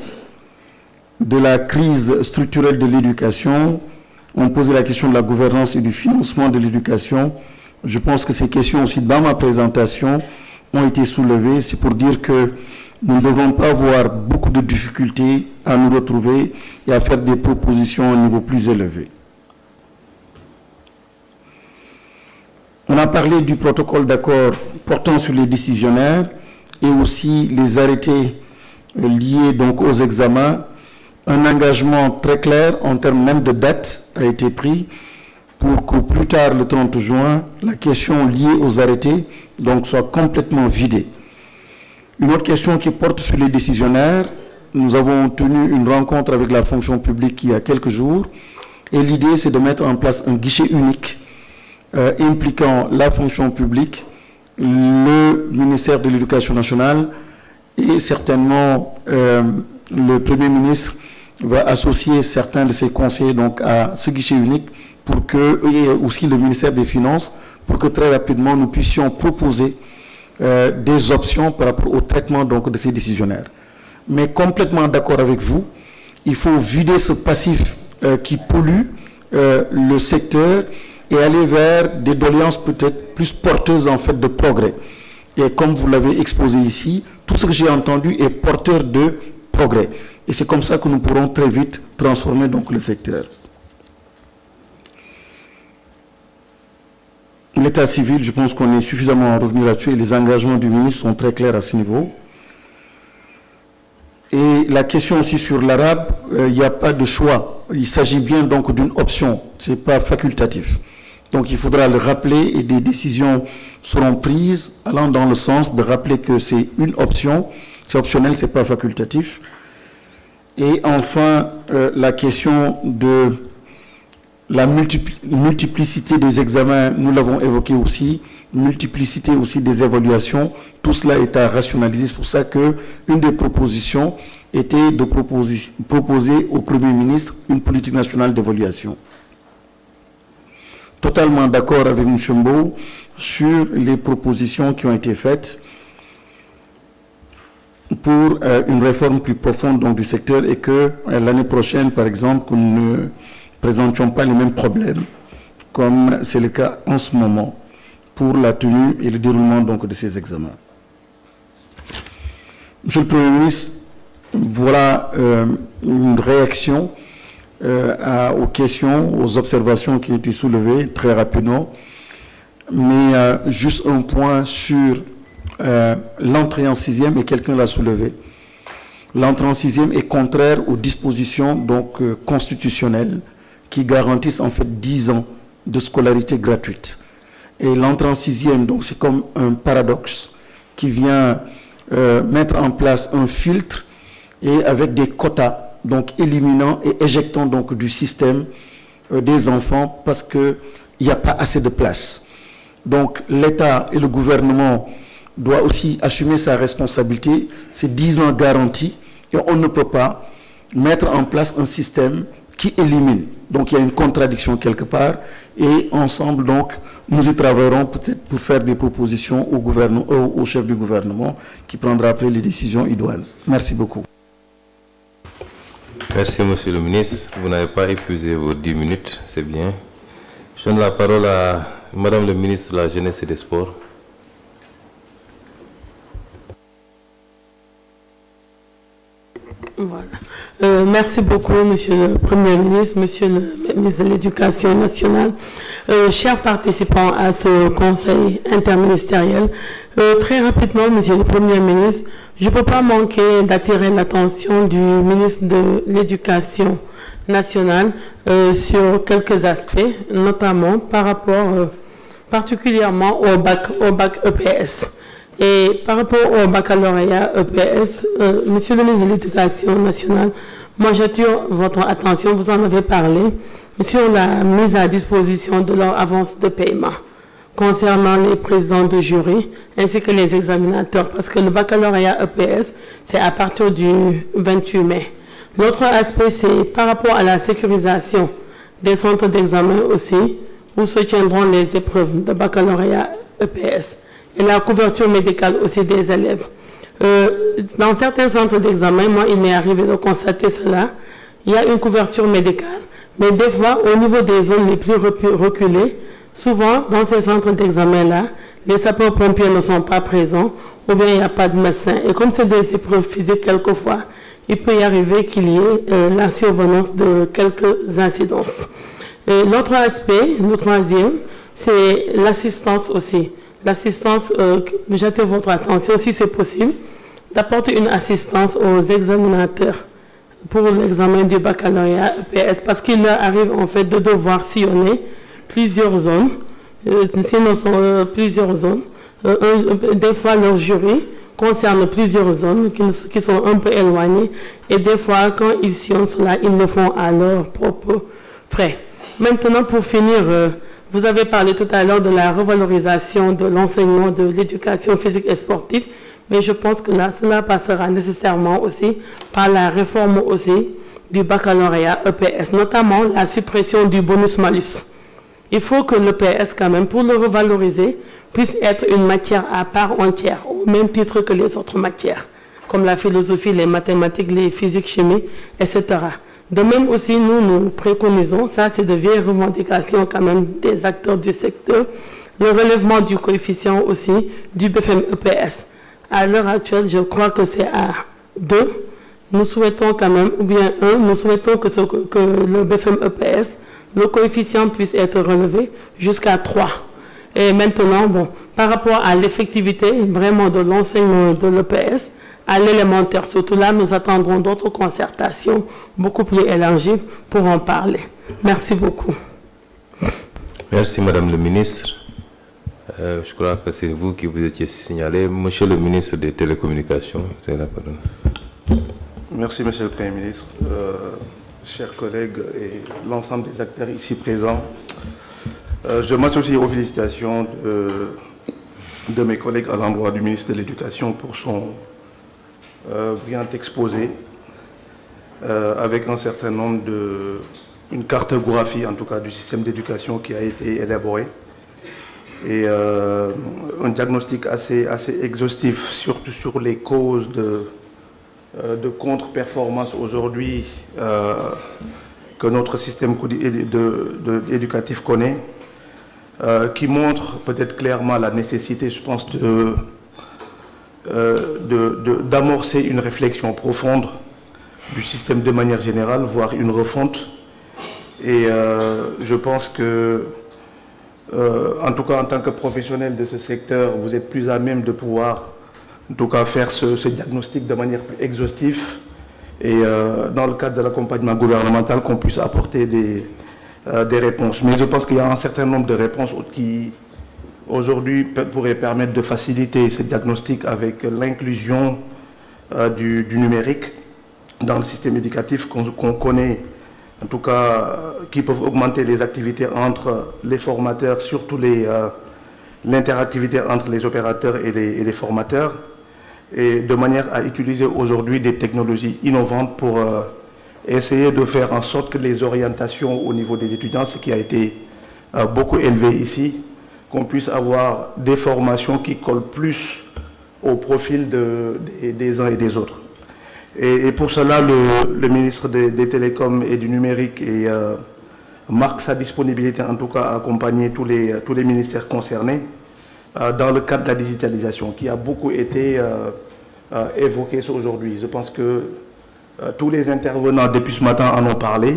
de la crise structurelle de l'éducation, ont posé la question de la gouvernance et du financement de l'éducation. Je pense que ces questions aussi dans ma présentation ont été soulevées. C'est pour dire que nous ne devons pas avoir beaucoup de difficultés à nous retrouver et à faire des propositions à un niveau plus élevé. On a parlé du protocole d'accord portant sur les décisionnaires et aussi les arrêtés liés donc aux examens. Un engagement très clair en termes même de date a été pris pour que plus tard, le 30 juin, la question liée aux arrêtés donc, soit complètement vidée. Une autre question qui porte sur les décisionnaires, nous avons tenu une rencontre avec la fonction publique il y a quelques jours et l'idée c'est de mettre en place un guichet unique impliquant la fonction publique, le ministère de l'Éducation nationale et certainement le Premier ministre va associer certains de ses conseillers donc, à ce guichet unique pour que, et aussi le ministère des Finances, pour que très rapidement nous puissions proposer des options par rapport au traitement donc, de ces décisionnaires. Mais complètement d'accord avec vous, il faut vider ce passif qui pollue le secteur et aller vers des doléances peut-être plus porteuses en fait de progrès. Et comme vous l'avez exposé ici, tout ce que j'ai entendu est porteur de progrès. Et c'est comme ça que nous pourrons très vite transformer donc le secteur. L'état civil, je pense qu'on est suffisamment revenu là-dessus et les engagements du ministre sont très clairs à ce niveau. Et la question aussi sur l'arabe, il n'y a pas de choix. Il s'agit bien donc d'une option, ce n'est pas facultatif. Donc il faudra le rappeler et des décisions seront prises allant dans le sens de rappeler que c'est une option, c'est optionnel, ce n'est pas facultatif. Et enfin, la question de la multiplicité des examens, nous l'avons évoqué aussi, multiplicité aussi des évaluations, tout cela est à rationaliser. C'est pour ça qu'une des propositions était de proposer au Premier ministre une politique nationale d'évaluation. Totalement d'accord avec M. Mbow sur les propositions qui ont été faites pour une réforme plus profonde donc, du secteur et que l'année prochaine, par exemple, que nous ne présentions pas les mêmes problèmes, comme c'est le cas en ce moment, pour la tenue et le déroulement donc, de ces examens. Monsieur le Premier ministre, voilà une réaction aux questions, aux observations qui ont été soulevées très rapidement, mais juste un point sur l'entrée en sixième, et quelqu'un l'a soulevé. L'entrée en sixième est contraire aux dispositions donc, constitutionnelles qui garantissent en fait 10 ans de scolarité gratuite. Et l'entrée en sixième, donc c'est comme un paradoxe qui vient mettre en place un filtre et avec des quotas, donc éliminant et éjectant donc du système des enfants parce qu'il n'y a pas assez de place. Donc l'État et le gouvernement doivent aussi assumer sa responsabilité, c'est 10 ans garantis et on ne peut pas mettre en place un système qui élimine. Donc il y a une contradiction quelque part et ensemble donc nous y travaillerons peut-être pour faire des propositions au chef du gouvernement qui prendra après les décisions idoines. Merci beaucoup. Merci, Monsieur le ministre. Vous n'avez pas épuisé vos 10 minutes, c'est bien. Je donne la parole à Madame le ministre de la Jeunesse et des Sports. Voilà. Merci beaucoup, Monsieur le Premier ministre, Monsieur le ministre de l'Éducation nationale, chers participants à ce conseil interministériel. Très rapidement, Monsieur le Premier ministre, je ne peux pas manquer d'attirer l'attention du ministre de l'Éducation nationale sur quelques aspects, notamment par rapport particulièrement au bac EPS. Et par rapport au baccalauréat EPS, Monsieur le ministre de l'Éducation nationale, moi j'attire votre attention, vous en avez parlé, sur la mise à disposition de leur avance de paiement concernant les présidents de jury ainsi que les examinateurs, parce que le baccalauréat EPS, c'est à partir du 28 mai. L'autre aspect, c'est par rapport à la sécurisation des centres d'examen aussi, où se tiendront les épreuves de baccalauréat EPS, et la couverture médicale aussi des élèves. Dans certains centres d'examen, moi, il m'est arrivé de constater cela, il y a une couverture médicale, mais des fois, au niveau des zones les plus reculées, souvent, dans ces centres d'examen-là, les sapeurs-pompiers ne sont pas présents, ou bien il n'y a pas de médecin. Et comme c'est des épreuves physiques, quelquefois, il peut y arriver qu'il y ait la survenance de quelques incidences. L'autre aspect, le troisième, c'est l'assistance aussi. L'assistance, j'attire votre attention, si c'est possible, d'apporter une assistance aux examinateurs pour l'examen du baccalauréat EPS, parce qu'il leur arrive en fait de devoir sillonner plusieurs zones, sinon sont plusieurs zones. Des fois, leur jury concerne plusieurs zones qui sont un peu éloignées, et des fois, quand ils sillonnent cela, ils le font à leurs propres frais. Maintenant, pour finir, vous avez parlé tout à l'heure de la revalorisation de l'enseignement de l'éducation physique et sportive, mais je pense que là, cela passera nécessairement aussi par la réforme aussi du baccalauréat EPS, notamment la suppression du bonus-malus. Il faut que l'EPS, quand même, pour le revaloriser, puisse être une matière à part entière, au même titre que les autres matières, comme la philosophie, les mathématiques, les physiques, chimie, etc. De même aussi, nous préconisons, ça c'est de vieilles revendications quand même des acteurs du secteur, le relèvement du coefficient aussi du BFM-EPS. À l'heure actuelle, je crois que c'est à 2. Nous souhaitons quand même, ou bien 1, nous souhaitons que le BFM-EPS, le coefficient puisse être relevé jusqu'à 3. Et maintenant, bon, par rapport à l'effectivité vraiment de l'enseignement de l'EPS, à l'élémentaire, surtout là, nous attendrons d'autres concertations beaucoup plus élargies pour en parler. Merci beaucoup. Merci Madame le ministre. Je crois que c'est vous qui vous étiez signalé. Monsieur le ministre des Télécommunications, c'est la parole. Merci Monsieur le Premier ministre. Chers collègues et l'ensemble des acteurs ici présents, je m'associe aux félicitations de mes collègues à l'endroit du ministre de l'Éducation pour son brillant exposé, avec un certain nombre une cartographie en tout cas du système d'éducation qui a été élaboré, et un diagnostic assez exhaustif, surtout sur les causes de contre-performance aujourd'hui que notre système éducatif connaît, qui montre peut-être clairement la nécessité, je pense, d'amorcer une réflexion profonde du système de manière générale, voire une refonte. Et je pense que, en tout cas en tant que professionnel de ce secteur, vous êtes plus à même de pouvoir en tout cas faire ce diagnostic de manière plus exhaustive, et dans le cadre de l'accompagnement gouvernemental qu'on puisse apporter des réponses. Mais je pense qu'il y a un certain nombre de réponses qui aujourd'hui pourraient permettre de faciliter ce diagnostic avec l'inclusion du numérique dans le système éducatif qu'on connaît, en tout cas qui peuvent augmenter les activités entre les formateurs, surtout l'interactivité entre les opérateurs et les formateurs, et de manière à utiliser aujourd'hui des technologies innovantes pour essayer de faire en sorte que les orientations au niveau des étudiants, ce qui a été beaucoup élevé ici, qu'on puisse avoir des formations qui collent plus au profil des uns et des autres. Et pour cela, le ministre des Télécoms et du Numérique marque sa disponibilité, en tout cas, à accompagner tous les ministères concernés dans le cadre de la digitalisation, qui a beaucoup été évoqué aujourd'hui. Je pense que tous les intervenants depuis ce matin en ont parlé.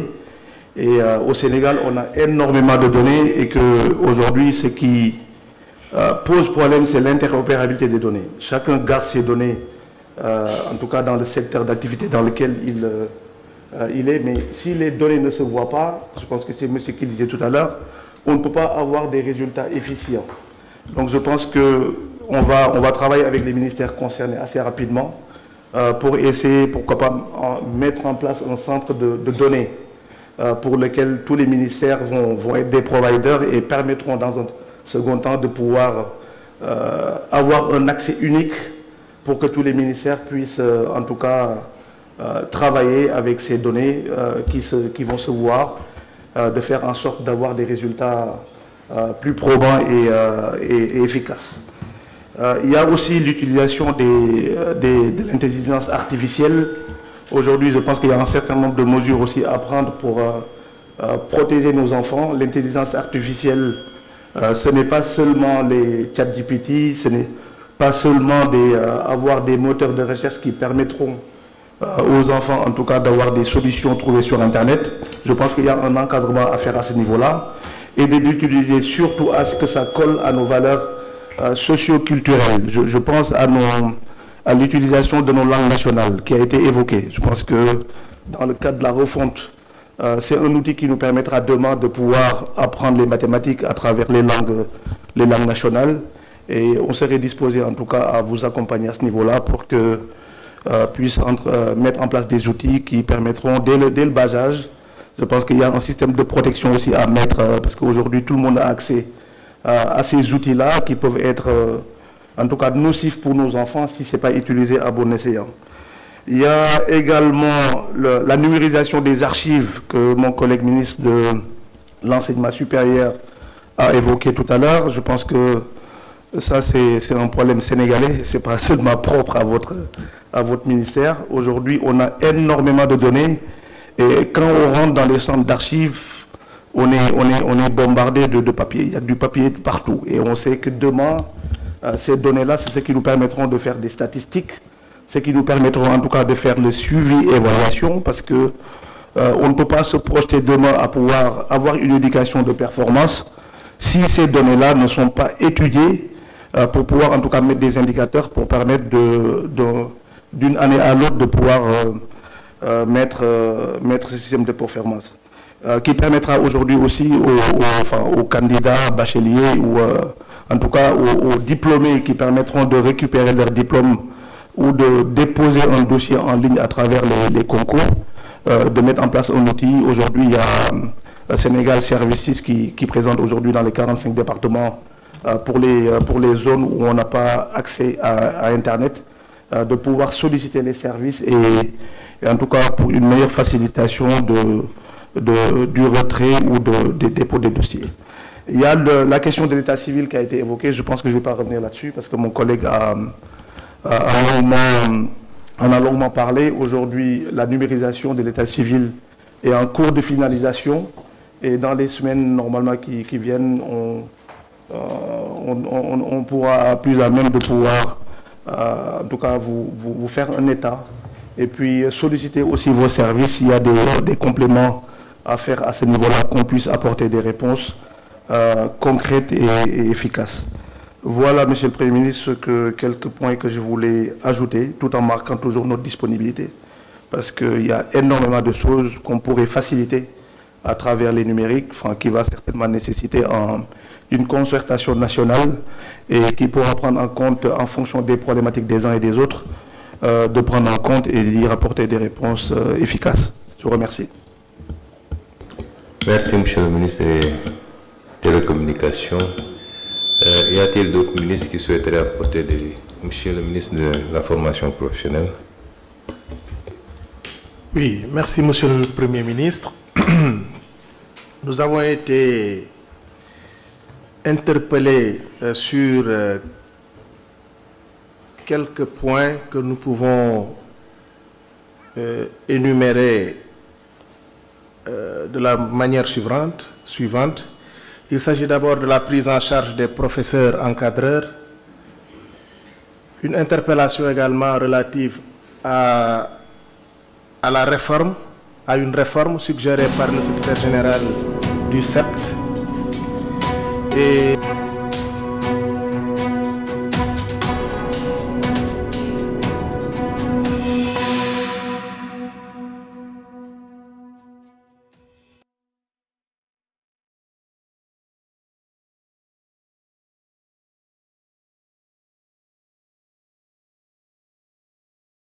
Et au Sénégal, on a énormément de données, et qu'aujourd'hui, ce qui pose problème, c'est l'interopérabilité des données. Chacun garde ses données, en tout cas dans le secteur d'activité dans lequel il est, mais si les données ne se voient pas, je pense que c'est M. qui disait tout à l'heure, on ne peut pas avoir des résultats efficients. Donc je pense que on va travailler avec les ministères concernés assez rapidement pour essayer, pourquoi pas, mettre en place un centre de données pour lequel tous les ministères vont être des providers et permettront dans un second temps de pouvoir avoir un accès unique pour que tous les ministères puissent en tout cas travailler avec ces données qui vont se voir, de faire en sorte d'avoir des résultats plus probants et efficaces. Il y a aussi l'utilisation de l'intelligence artificielle. Aujourd'hui, je pense qu'il y a un certain nombre de mesures aussi à prendre pour protéger nos enfants. L'intelligence artificielle, ce n'est pas seulement les ChatGPT, ce n'est pas seulement avoir des moteurs de recherche qui permettront aux enfants, en tout cas, d'avoir des solutions trouvées sur Internet. Je pense qu'il y a un encadrement à faire à ce niveau-là et d'utiliser surtout à ce que ça colle à nos valeurs socio-culturelles. Je pense à l'utilisation de nos langues nationales qui a été évoquée. Je pense que dans le cadre de la refonte, c'est un outil qui nous permettra demain de pouvoir apprendre les mathématiques à travers les langues nationales. Et on serait disposé en tout cas à vous accompagner à ce niveau-là pour que puisse mettre en place des outils qui permettront dès le bas âge. Je pense qu'il y a un système de protection aussi à mettre parce qu'aujourd'hui tout le monde a accès à ces outils-là qui peuvent être en tout cas nocifs pour nos enfants si ce n'est pas utilisé à bon escient. Il y a également la numérisation des archives que mon collègue ministre de l'enseignement supérieur a évoqué tout à l'heure. Je pense que ça, c'est un problème sénégalais, ce n'est pas seulement propre à votre ministère. Aujourd'hui, on a énormément de données et quand on rentre dans les centres d'archives, on est bombardé de papier. Il y a du papier partout et on sait que demain, ces données-là, c'est ce qui nous permettront de faire des statistiques, ce qui nous permettront en tout cas de faire le suivi et évaluation parce que on ne peut pas se projeter demain à pouvoir avoir une éducation de performance si ces données-là ne sont pas étudiées pour pouvoir en tout cas mettre des indicateurs pour permettre d'une année à l'autre de pouvoir mettre ce système de performance qui permettra aujourd'hui aussi aux candidats bacheliers ou en tout cas aux diplômés qui permettront de récupérer leur diplôme ou de déposer un dossier en ligne à travers les concours, de mettre en place un outil. Aujourd'hui, il y a Sénégal Services qui présente aujourd'hui dans les 45 départements pour les zones où on n'a pas accès à Internet, de pouvoir solliciter les services et en tout cas pour une meilleure facilitation du retrait ou du dépôt des dossiers. Il y a la question de l'état civil qui a été évoquée. Je pense que je ne vais pas revenir là-dessus parce que mon collègue en a longuement parlé. Aujourd'hui, la numérisation de l'état civil est en cours de finalisation et dans les semaines normalement qui viennent, on pourra plus à même de pouvoir en tout cas vous faire un état et puis solliciter aussi vos services s'il y a des compléments à faire à ce niveau-là, qu'on puisse apporter des réponses concrètes et efficaces. Voilà, Monsieur le Premier ministre, quelques points que je voulais ajouter, tout en marquant toujours notre disponibilité, parce qu'il y a énormément de choses qu'on pourrait faciliter à travers les numériques, qui va certainement nécessiter une concertation nationale et qui pourra prendre en compte, en fonction des problématiques des uns et des autres, de prendre en compte et d'y rapporter des réponses efficaces. Je vous remercie. Merci, Monsieur le ministre des Télécommunications. Y a-t-il d'autres ministres qui souhaiteraient apporter Monsieur le ministre de la Formation professionnelle? Oui, merci, Monsieur le Premier ministre. Nous avons été interpellés sur quelques points que nous pouvons énumérer de la manière suivante. Il s'agit d'abord de la prise en charge des professeurs encadreurs, une interpellation également relative à la réforme, à une réforme suggérée par le secrétaire général du CEPT, et